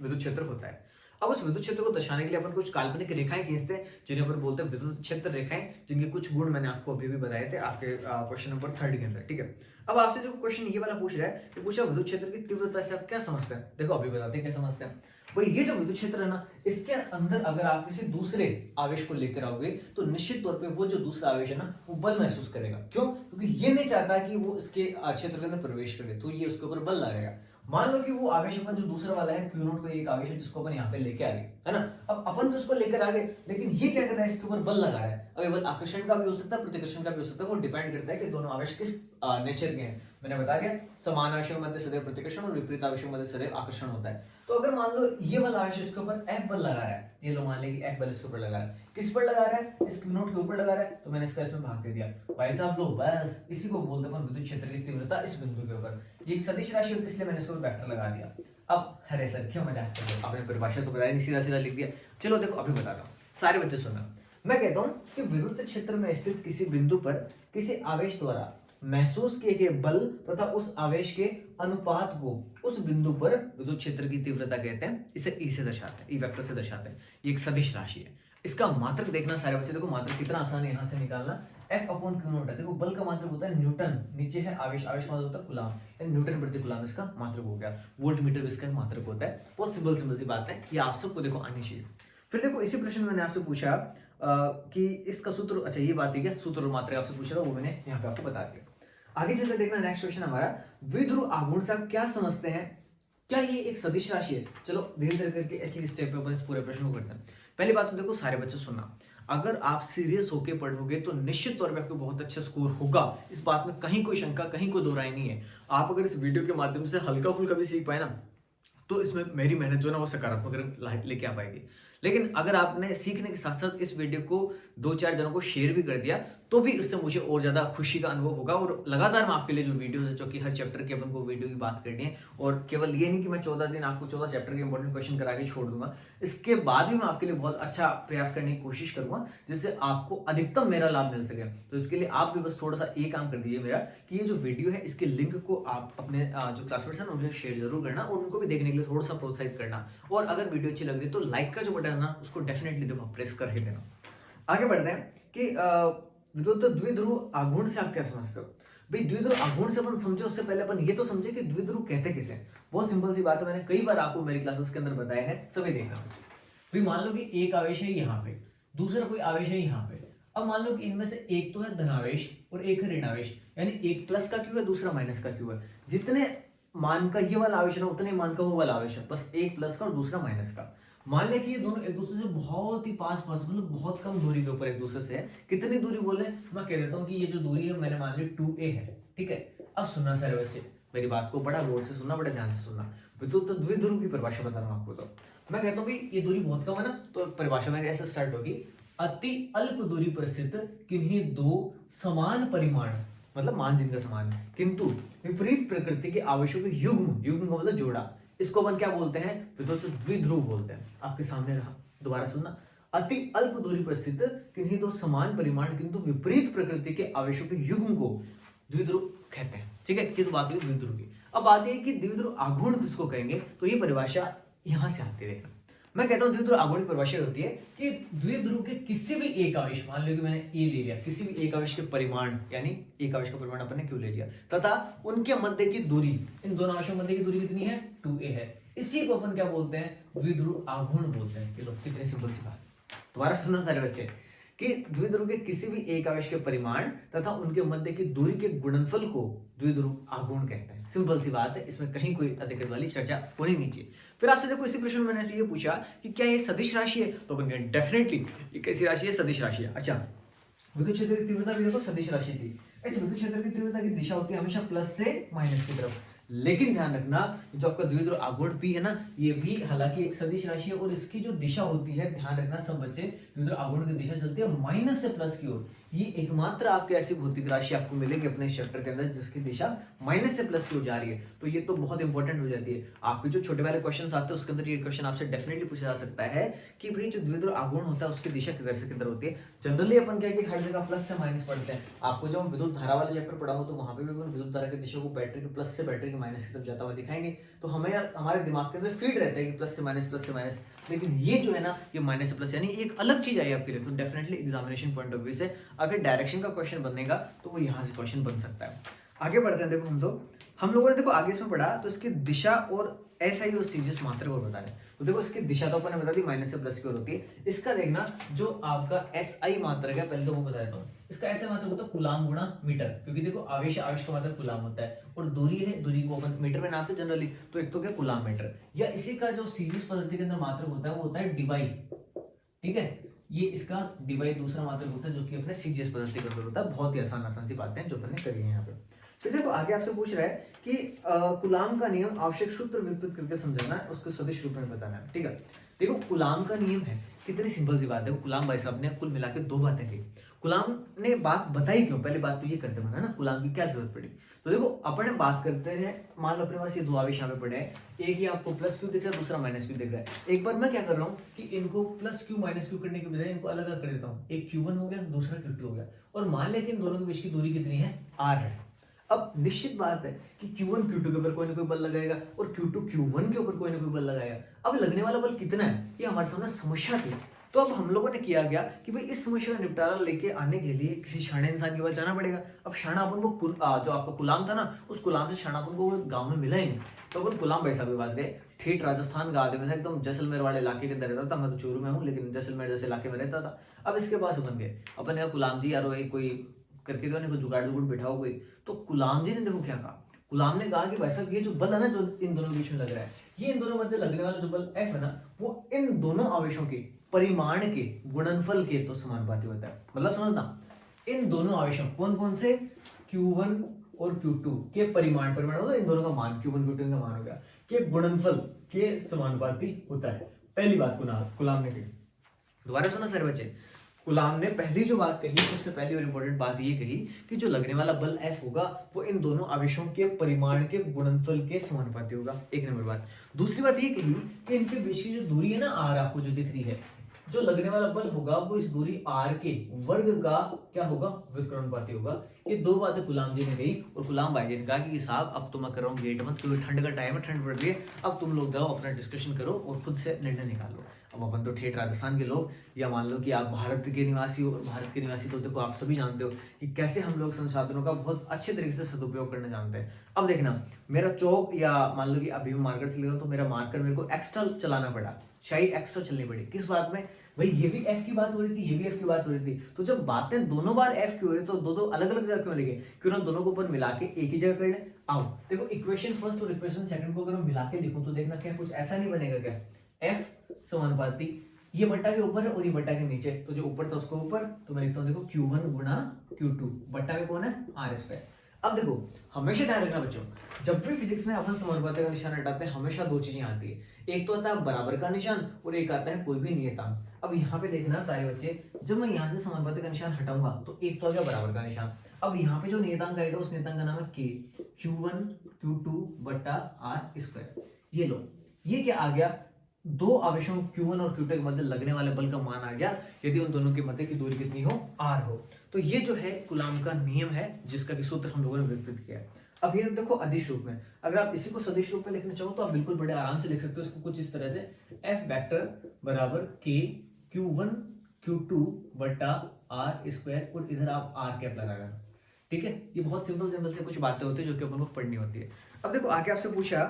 विद्युत क्षेत्र होता है। अब उस विद्युत क्षेत्र को दर्शाने के लिए अपन कुछ काल्पनिक रेखाएं खींचते हैं, जिन्हें अपन बोलते हैं विद्युत क्षेत्र रेखाएं, जिनके कुछ गुण मैंने आपको अभी भी बताए थे आपके क्वेश्चन नंबर 3 के अंदर। ठीक है, अब आपसे जो क्वेश्चन ये वाला पूछ रहा है कि पूछा विद्युत क्षेत्र की तीव्रता से आप क्या समझते हैं। देखो अभी बताते हैं क्या समझते हैं। भाई ये जो विद्युत क्षेत्र है ना, इसके अंदर अगर आप किसी दूसरे आवेश को लेकर आओगे तो निश्चित तौर पे वो जो दूसरा आवेश है ना, वो बल महसूस करेगा। क्यों? क्योंकि ये नहीं चाहता कि वो इसके क्षेत्र के अंदर प्रवेश करे, तो ये उसके ऊपर बल लगाएगा। मान लो कि वो आवेश अपन जो दूसरा वाला है Q0 कोई एक आवेश है जिसको अपन यहाँ पे लेके आ गए, है ना। अब अपन तो इसको लेकर आ गए, लेकिन ये क्या कर रहा है, इसके ऊपर बल लगा रहा है। अब ये बल आकर्षण का भी हो सकता है, प्रतिकर्षण का भी हो सकता है, वो डिपेंड करता है कि दोनों आवेश किस नेचर के हैं। मैंने बता दिया, समान आवेशों के मध्य सदैव प्रतिकर्षण और विपरीत आवेशों के मध्य सदैव आकर्षण होता है। तो अगर मान लो ये वाला आवेश इसके ऊपर F बल लगा रहा है, ये लो मान लें कि F बल इसके ऊपर लगा रहा है, किस पर लगा रहा है, इस Q0 के ऊपर लगा रहा है, तो मैंने इसका इसमें भाग दे दिया। भाई साहब लो, बस इसी को बोलते हैं विद्युत क्षेत्र की तीव्रता इस बिंदु के ऊपर। ये एक सदिश राशि होती है, इसलिए मैंने इसको वेक्टर लगा दिया। अब अरे सर क्यों मजाक कर रहे हो, आपने परिभाषा तो बताया नहीं, सीधा सीधा लिख दिया। चलो देखो अभी बताता हूँ, सारे बच्चे सुनना। मैं कहता हूँ कि विद्युत क्षेत्र में स्थित किसी बिंदु पर किसी आवेश द्वारा महसूस किए गए बल तथा उस आवेश के अनुपात को उस बिंदु पर विद्युत क्षेत्र की तीव्रता कहते हैं। इसे ई से दर्शाते हैं, ई वेक्टर से दर्शाते हैं। ये एक सदिश राशि है। इसका मात्रक देखना सारे बच्चे, देखो मात्रक कितना आसान है यहाँ से निकालना। F/Q0 है। देखो बल का मात्रक होता है न्यूटन, नीचे है आवेश, आवेश का मात्रक होता है कूलाम, यानी न्यूटन प्रति कूलाम इसका मात्रक हो गया। वोल्ट मीटर इसका मात्रक होता है। बहुत सिंपल सी बात है, ये आप सबको देखो आनी चाहिए। फिर देखो इसी प्रश्न में मैंने आपसे पूछा कि इसका सूत्र, अच्छा ये बात है क्या, सूत्र और मात्रा आपसे पूछा था, वो मैंने यहाँ पे आपको बता दिया। आगे चलते देखना नेक्स्ट क्वेश्चन हमारा, द्विध्रुव आघूर्ण से आप क्या समझते हैं, क्या ये एक सदिश राशि है? चलो धीरे धीरे करके एक एक स्टेप पे अपन इस पूरे प्रश्न को करते हैं। पहली बात तो देखो सारे बच्चे सुनना, अगर आप सीरियस होके पढ़ोगे तो निश्चित तौर पे आपको बहुत अच्छा स्कोर होगा, इस बात में कहीं कोई शंका, कहीं कोई दो राय नहीं है। आप अगर इस वीडियो के माध्यम से हल्का फुल्का भी सीख पाए ना, तो इसमें मेरी मेहनत जो है ना वो सकारात्मक लेके आ पाएगी। लेकिन अगर आपने सीखने के साथ साथ इस वीडियो को 2-4 जनों को शेयर भी कर दिया तो भी इससे मुझे और ज्यादा खुशी का अनुभव होगा। और लगातार मैं आपके लिए जो वीडियोस है, जो कि हर चैप्टर के अपन को वीडियो की बात करनी है, और केवल ये नहीं कि मैं 14 दिन आपको 14 चैप्टर के इंपॉर्टेंट क्वेश्चन करा के छोड़ दूंगा, इसके बाद भी मैं आपके लिए बहुत अच्छा प्रयास करने की कोशिश करूंगा जिससे आपको अधिकतम मेरा लाभ मिल सके। तो इसके लिए आप भी बस थोड़ा सा ये काम कर दीजिए मेरा, कि ये जो वीडियो है इसके लिंक को आप अपने जो क्लासमेट्स हैं उन्हें शेयर जरूर करना और उनको भी देखने के लिए थोड़ा सा प्रोत्साहित करना। और अगर वीडियो अच्छी लग रही है तो लाइक का जो बटन है ना उसको डेफिनेटली देखो प्रेस कर ही देना। आगे बढ़ते हैं कि द्विध्रुव आघूर्ण से आप क्या समझते हो? भाई द्विध्रुव आघूर्ण से अपन समझे उससे पहले अपन ये तो समझे कि द्विध्रुव कहते किसे। बहुत सिंपल सी बात है, मैंने कई बार आपको मेरी क्लासेस के अंदर बताया है, सभी देखना। भाई मान लो कि एक आवेश है यहाँ पे, दूसरा कोई आवेश है यहाँ पे। अब मान लो कि इनमें से एक तो है धनावेश और एक है ऋणावेश, यानी एक प्लस का क्यू है दूसरा माइनस का क्यू है। जितने मान का ये वाला आवेश है उतने मान का वो वाला आवेश है, बस एक प्लस का और दूसरा माइनस का। मान लें कि ये दोनों एक दूसरे से बहुत ही पास मतलब बहुत कम दूरी के ऊपर एक दूसरे से है। कितनी दूरी बोले, मैं कह देता हूँ कि ये जो दूरी है मैंने मान ली 2a है, ठीक है। अब सुनना सारे बच्चे, मेरी बात को बड़ा गौर से सुनना, बड़े ध्यान से सुनना। तो द्विध्रुव की परिभाषा बता रहा हूँ आपको। तो मैं कहता हूँ कि ये दूरी बहुत कम है ना, तो परिभाषा मेरी ऐसे स्टार्ट होगी, अति अल्प दूरी पर स्थित किन्हीं दो समान परिमाण, मतलब मान जिनका समान है, किंतु विपरीत प्रकृति के आवेशों के युग्म, युग्म का मतलब जोड़ा, इसको अपन क्या बोलते हैं? द्विध्रुव बोलते हैं। आपके सामने रहा, दोबारा सुनना, अति अल्प दूरी पर स्थित किन्हीं दो समान परिमाण किंतु विपरीत प्रकृति के आवेशों के युग्म को द्विध्रुव कहते हैं, ठीक है। ये तो बात हुई द्विध्रुव की। अब बात है कि द्विध्रुव आघूर्ण जिसको कहेंगे, तो ये परिभाषा यहां से आती है। मैं कहता हूं द्विध्रुव आघूर्ण की परिभाषा होती है कि द्विध्रुव के किसी भी एक आवेश, मान लो कि मैंने ए ले लिया, किसी भी एक आवेश के परिमाण, यानी एक आवेश का परिमाण अपन ने क्यों ले लिया, तथा उनके मध्य की दूरी, इन दोनों आवेशों के मध्य की दूरी कितनी है? 2a है। इसी को अपन क्या बोलते हैं? द्विध्रुव आघूर्ण बोलते हैं। चलो कितनी सिंपल सी बात। दोबारा सुनना सारे बच्चे, कि द्विध्रुव के किसी भी एक आवेश के परिमाण तथा उनके मध्य की दूरी के गुणनफल को द्विध्रुव आघूर्ण कहते हैं। सिंपल सी बात है, इसमें कहीं कोई अधिकृत वाली चर्चा होनी नहीं चाहिए। फिर आपसे देखो इसी प्रश्न में मैंने ये पूछा कि क्या ये सदिश राशि है, तो अपन कहें डेफिनेटली ये कैसी राशि है? सदिश राशि है। अच्छा, विद्युत क्षेत्र की तीव्रता भी देखो सदिश राशि थी। ऐसे विद्युत क्षेत्र की तीव्रता की दिशा होती है हमेशा प्लस से माइनस की तरफ। लेकिन ध्यान रखना, जो आपका द्विध्रुव आघूर्ण P है ना, ये भी हालांकि एक सदिश राशि है और इसकी जो दिशा होती है, ध्यान रखना सब बच्चे, द्विध्रुव आघूर्ण की दिशा चलती है माइनस से प्लस की ओर। ये एकमात्र आपके ऐसी भौतिक राशि आपको मिलेगी अपने चैप्टर के अंदर जिसकी दिशा माइनस से प्लस की ओर जा रही है। तो ये तो बहुत इंपॉर्टेंट हो जाती है। आपके जो छोटे वाले क्वेश्चन आते हैं उसके अंदर ये क्वेश्चन आपसे डेफिनेटली पूछा जा सकता है कि भाई जो द्विध्रुव आघूर्ण होता है उसकी दिशा किधर से किधर होती है। जनरली अपन क्या है कि हर जगह प्लस से माइनस पढ़ते हैं। आपको जब हम विद्युत धारा वाले चैप्टर पढ़ाऊंगा तो वहां पे भी अपन विद्युत धारा की दिशा को बैटरी के प्लस से बैटरी के माइनस की तरफ जाता हुआ दिखाएंगे। तो हमें हमारे दिमाग के अंदर फीड रहता है कि प्लस से माइनस। लेकिन ये जो है ना, ये माइनस से प्लस, यानी एक अलग चीज आई आपके लिए। तो definitely examination point of view से अगर डायरेक्शन का क्वेश्चन बनेगा तो वो यहाँ से क्वेश्चन बन सकता है। आगे बढ़ते हैं। देखो हम लोगों ने देखो आगे इसमें पढ़ा, तो इसकी दिशा और SI और सीजियस मात्रा को बता रहे हैं। तो देखो इसकी दिशा तो अपन ने बता दी माइनस से प्लस की ओर होती है। इसका देखना जो आपका SI मात्रक है, पहले तो वो बता देता हूँ। इसका SI मात्रक होता है कूलाम गुणा मीटर, क्योंकि देखो आवेश का मात्रक कूलाम होता है और दूरी है, दूरी को अपन मीटर में नापते जनरली, तो एक तो क्या कूलाम मीटर। या इसी का जो सीरीज पद्धति के अंदर मात्रक होता है वो होता है डिवाई, ठीक है। ये इसका डिवाई दूसरा मात्रक होता है जो कि अपने सीजीएस पद्धति के अंदर होता है। बहुत ही आसान सी बातें हैं जो अपन ने करी है यहाँ पे। फिर देखो आगे आपसे पूछ रहा है कि कूलाम का नियम आवश्यक सूत्र व्युत्पत्त करके समझाना है, उसको सदिश रूप में बताना है, ठीक है। देखो कूलाम का नियम है, कितनी सिंपल सी बात है। कूलाम भाई साहब ने कुल मिला के 2 बातें की। कूलाम ने बात बताई क्यों? पहले बात तो ये करते बना ना, कूलाम की क्या जरूरत पड़ी। तो देखो अपन बात करते हैं, मान लो अपने पास ये 2 आवेश यहाँ पे पड़े हैं, एक ही आपको प्लस क्यू दिख रहा है, दूसरा माइनस क्यू दिख रहा है। एक बार मैं क्या कर रहा हूँ कि इनको प्लस क्यू माइनस क्यू करने के बजाय इनको अलग अलग कर देता हूँ। एक Q1 हो गया, दूसरा Q2 हो गया, और मान लें कि इन दोनों के बीच की दूरी कितनी है? R है। अब निश्चित बात है कि Q1 Q2 के ऊपर कोई ना कोई बल लगाएगा और Q2 Q1 के ऊपर कोई ना कोई बल लगाएगा। अब लगने वाला बल कितना है, ये हमारे सामने समस्या थी। तो अब हम लोगों ने किया गया कि भाई इस समस्या का निपटारा लेके आने के लिए किसी शाणे इंसान के पास जाना पड़ेगा। अब शाणा अपन को जो आपका कूलाम था ना, उस कूलाम से शाणा अपन को गाँव में मिला ही नहीं। तो अपन कूलाम भाई साहब के पास गए, ठेठ राजस्थान का आदमी था, एकदम जैसलमेर वाले इलाके के अंदर रहता था। मैं तो चूरू में हूँ लेकिन जैसलमेर जैसे इलाके में रहता था। अब इसके पास अपन गए, अपन ने कहा कूलाम जी यार कोई करके दो, देखो जुगाड़ जुगड़ बैठाओ कोई। तो गुलाम जी ने देखो क्या कहा, गुलाम ने कहा कि भाई साहब ये जो बल है ना, जो इन दोनों के बीच में लग रहा है, ये इन दोनों मध्य लगने वाला जो बल F है ना, वो इन दोनों आवेशों के परिमाण के गुणनफल के तो समानुपाती होता है। मतलब समझना, इन दोनों आवेशों कौन कौन से, Q1 और Q2 के परिमाण होता है, इन दोनों का मान Q1 Q2 का मान हो गया कि गुणनफल के समानुपाती होता है। पहली बात गुलाम ने कही। दोबारा सुना सारे बच्चे, गुलाम ने पहली जो बात कही, सबसे पहली और इंपॉर्टेंट बात ये कही कि जो लगने वाला बल F होगा वो इन दोनों आवेशों के परिमाण के गुणनफल के समानुपाती होगा। एक नंबर बात। दूसरी बात ये कही कि इनके बीच की जो दूरी है ना R, आपको जो दिख रही है, जो लगने वाला बल होगा वो इस दूरी R के वर्ग का क्या होगा, व्युत्क्रमानुपाती होगा। ये दो बातें गुलाम जी ने कही, और गुलाम भाई जी ने कहा कि साहब अब तो मैं कर रहा हूँ गेट मत, क्योंकि ठंड का टाइम है, ठंड पड़ रही है, अब तुम लोग जाओ अपना डिस्कशन करो और खुद से निर्णय निकालो। अब अपन तो ठेठ राजस्थान के लोग, या मान लो कि आप भारत के निवासी हो, और भारत के निवासी तो देखो आप सभी जानते हो कि कैसे हम लोग संसाधनों का बहुत अच्छे तरीके से सदुपयोग करना जानते हैं। अब देखना, मेरा चौक या मान लो कि अभी मैं मार्कर से ले रहा हूँ, तो मेरा मार्कर मेरे को एक्स्ट्रा चलाना पड़ा, शाही एक्स्ट्रा चलनी पड़ी। किस बात में भाई, ये भी F की बात हो रही थी, ये भी F की बात हो रही थी, तो जब बातें दोनों बार F की हो रही, तो दो अलग अलग जगह क्यों लिखे, क्यों ना दोनों को ऊपर मिला के एक ही जगह कर ले। आओ देखो, इक्वेशन फर्स्ट और इक्वेशन सेकंड को अगर मैं मिला के लिखूं तो देखना क्या कुछ ऐसा नहीं बनेगा क्या, F समानुपाती, ये बट्टा के ऊपर है और ये बट्टा के नीचे, तो जो ऊपर था उसको ऊपर, तो मैं लिखता हूँ देखो Q1 गुणा Q2, बट्टा में कौन है, R स्क्वायर। अब देखो हमेशा ध्यान रखना बच्चों, जब भी फिजिक्स में अपन समानुपाती का निशान हटाते हैं, हमेशा दो चीजें आती है, एक तो आता है बराबर का निशान और एक आता है कोई भी नियतांक। अब यहाँ पे देखना सारे बच्चे, जब मैं यहाँ से समानुपाती का निशान हटाऊंगा तो एक तो आ गया बराबर का निशान, अब यहाँ पे जो नियतांक आएगा उस नियतांक का नाम है K, Q1 Q2 बट्टा R स्क्वायर। ये लो, ये क्या आ गया, दो आवेशों Q1 और Q2 के मध्य लगने वाले बल का मान आ गया, यदि उन दोनों के मध्य की दूरी कितनी हो, R हो। तो ये जो है कूलाम का नियम है, जिसका कि सूत्र हम लोगों ने विकसित किया है। अब ये देखो अदिश रूप में, अगर आप इसी को सदिश रूप में लिखना चाहो तो आप बिल्कुल बड़े आराम से लिख सकते हो इसको कुछ इस तरह से, F वेक्टर बराबर K Q1 Q2 बट्टा R स्क्वायर, और इधर आप R कैप लगाएगा। ठीक है, ये बहुत सिंपल से कुछ बातें होती है जो कि अपन को पढ़नी होती है। अब देखो आगे आपसे पूछा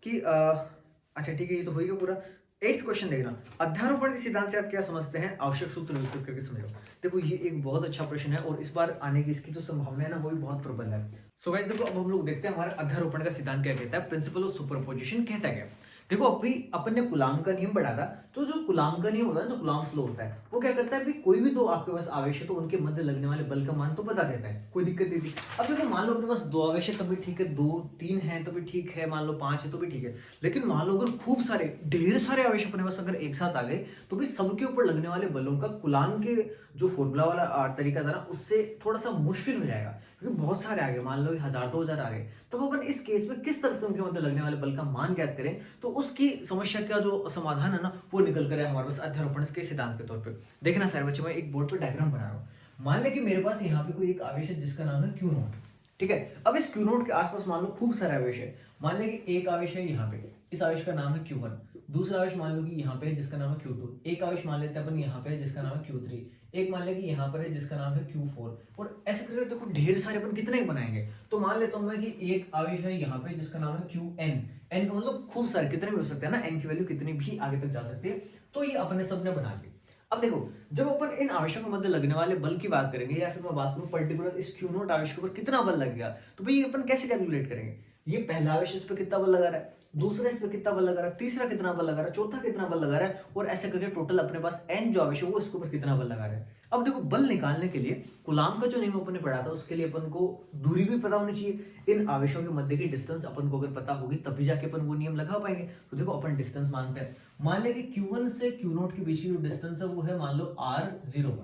कि अच्छा ठीक है, ये तो हो गया पूरा। 8th क्वेश्चन देखना, अध्यारोपण के सिद्धांत से आप क्या समझते हैं, आवश्यक सूत्र विकसित करके समझो। देखो ये एक बहुत अच्छा प्रश्न है और इस बार आने की इसकी जो संभावना है ना वो भी बहुत प्रबल है। सो गाइस देखो, अब हम लोग देखते हैं हमारा अध्यारोपण का सिद्धांत क्या कहता है, प्रिंसिपल ऑफ सुपरपोजिशन कहता है। देखो अभी अपन ने कूलाम का नियम पढ़ा था, तो जो कूलाम का नियम होता है, जो कूलाम्स लॉ होता है, वो क्या करता है भाई, कोई भी दो आपके पास आवेश है तो उनके मध्य लगने वाले बल का मान तो बता देता है, कोई दिक्कत नहीं थी। अब देखो मान लो अपने पास दो आवेश है तब भी ठीक है, दो तीन है तो भी ठीक है, मान लो 5 है तो भी ठीक है, लेकिन मान लो अगर खूब सारे ढेर सारे आवेश अपने पास अगर एक साथ आ गए तो भाई सबके ऊपर लगने वाले बलों का कूलाम के जो फॉर्मूला वाला तरीका था ना उससे थोड़ा सा मुश्किल हो जाएगा, क्योंकि बहुत सारे आ गए, मान लो 1000 2000 आ गए, तो अपन इस केस में किस तरह से उनके मध्य लगने वाले बल का मान ज्ञात करें, तो उसकी समस्या का जो समाधान है ना वो निकल कर है हमारे पास अध्यारोपण के सिद्धांत के तौर पे। देखना सारे बच्चे, मैं एक बोर्ड पे डायग्राम बना रहा हूँ, मान ले कि मेरे पास यहाँ पे कोई एक आवेश है जिसका नाम है Q नोट। ठीक है, अब इस Q नोट के आसपास मान लो खूब सारे आवेश है, मान ले कि एक आवेश है यहाँ पे, इस आवेश का नाम है Q1, दूसरा आवेश मान लो कि यहाँ पे है जिसका नाम है Q2, एक आवेश मान लेते हैं अपन यहाँ पे जिसका नाम है Q3, एक मान ले कि यहाँ पर है जिसका नाम है Q4, और ऐसे करके देखो ढेर सारे अपन कितने बनाएंगे, तो मान लेता हूँ मैं कि एक आवेश है यहाँ पे जिसका नाम है Qn, n का मतलब खूब सारे कितने भी हो सकते हैं ना, n की वैल्यू कितनी भी आगे तक जा सकती है, तो ये अपने सबने बना ली। अब देखो जब अपन इन आवेशों के मध्य लगने वाले बल की बात करेंगे, या फिर मैं बात करूं पर्टिकुलर इस Q नोट आवेश के ऊपर कितना बल लग गया, तो भाई अपन कैसे कैलकुलेट करेंगे, ये पहला आवेश इस पर कितना बल लगा रहा है, दूसरा इस पर कितना बल लगा रहा है, तीसरा कितना बल लगा रहा है, चौथा कितना बल लगा रहा है, और ऐसे करके टोटल अपने पास n जो आवेश है वो इसके ऊपर कितना बल लगा रहा है। अब देखो बल निकालने के लिए कूलाम का जो नियम अपन ने पढ़ा था उसके लिए अपन को दूरी भी पता होनी चाहिए, इन आवेशों के मध्य की डिस्टेंस अपन को अगर पता होगी तभी जाके अपन वो नियम लगा पाएंगे। तो देखो अपन डिस्टेंस मानते हैं, मान ले कि Q1 से Q नोट के बीच की जो डिस्टेंस है वो है मान लो R01।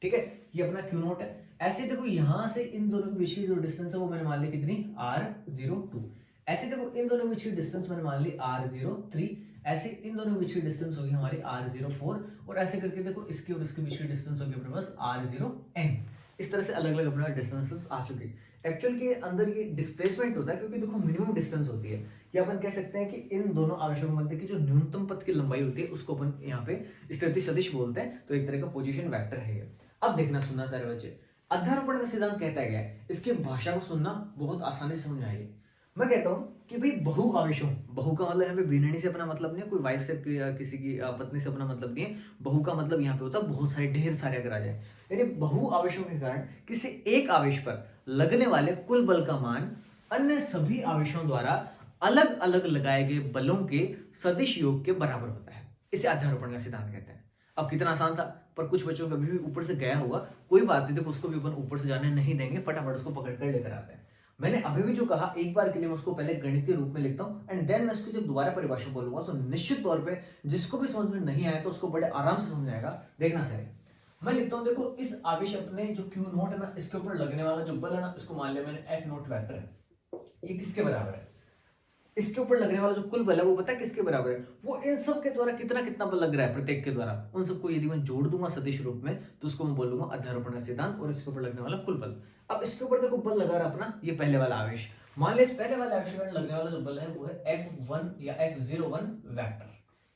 ठीक है, ये अपना Q नोट है। ऐसे देखो यहां से इन दोनों के बीच की जो डिस्टेंस है वो मैंने मान ली कितनी, R02। ऐसे देखो इन दोनों के बीच की डिस्टेंस मैंने मान ली R03, ऐसे इन दोनों के बीच की डिस्टेंस होगी हमारी R04, और ऐसे करके देखो इसके और इसके बीच की डिस्टेंस होगी अपने पास R0n। इस तरह से अलग अलग अपने डिस्टेंसेस आ चुके। एक्चुअल के अंदर ये डिस्प्लेसमेंट होता है, क्योंकि देखो मिनिमम डिस्टेंस होती है, या अपन कह सकते हैं कि इन दोनों आवेशों के मध्य की जो न्यूनतम पथ की लंबाई होती है उसको अपन यहाँ पे स्थिति सदिश बोलते हैं, तो एक तरह का पोजीशन वेक्टर है ये। अब देखना सुनना सारे बच्चे, अध्यारोपण का सिद्धांत कहता है क्या है, इसकी भाषा को सुनना बहुत आसानी से समझ आएगी। मैं कहता हूँ कि भाई बहु आवेशों, बहु का मतलब यहाँ पे बिननी से अपना मतलब नहीं है, कोई वाइफ से किसी की पत्नी से अपना मतलब नहीं है। बहु का मतलब यहाँ पे होता है बहुत सारे, ढेर सारे अगर आ जाए, यानी बहु आवेशों के कारण किसी एक आवेश पर लगने वाले कुल बल का मान अन्य सभी आवेशों द्वारा अलग अलग लगाए गए बलों के सदिश योग के बराबर होता है। इसे अध्यारोपण का सिद्धांत कहते हैं। अब कितना आसान था, पर कुछ बच्चों को अभी भी ऊपर से गया होगा, कोई बात नहीं, देखो उसको भी अपन ऊपर से जाने नहीं देंगे, फटाफट उसको पकड़ कर लेकर आते हैं। मैंने अभी भी जो कहा, एक बार के लिए मैं उसको पहले गणितीय रूप में लिखता हूं, एंड देन मैं उसको जब दोबारा परिभाषा बोलूंगा तो निश्चित तौर पे जिसको भी समझ में नहीं आया तो उसको बड़े आराम से समझ आएगा। देखना सर, मैं लिखता हूं, देखो इस आवेश अपने जो क्यू नॉट है ना, इसके ऊपर लगने वाला जो बल है ना, इसको मान लिया मैंने एफ नॉट वेक्टर है। ये किसके बराबर है? इसके ऊपर लगने वाला जो कुल बल है वो पता है किसके बराबर है? वो इन सब के द्वारा कितना कितना बल लग रहा है प्रत्येक के द्वारा, उन सबको यदि मैं जोड़ दूंगा सदिश रूप में तो उसको मैं बोलूंगा अध्यारोपण का सिद्धांत, और इसके ऊपर लगने वाला कुल बल। अब इसके ऊपर देखो बल लगा रहा अपना ये पहले वाला आवेश, मान लीजिए पहले वाले आवेश में लगने वाला जो बल है वो है F1 या F01 वेक्टर,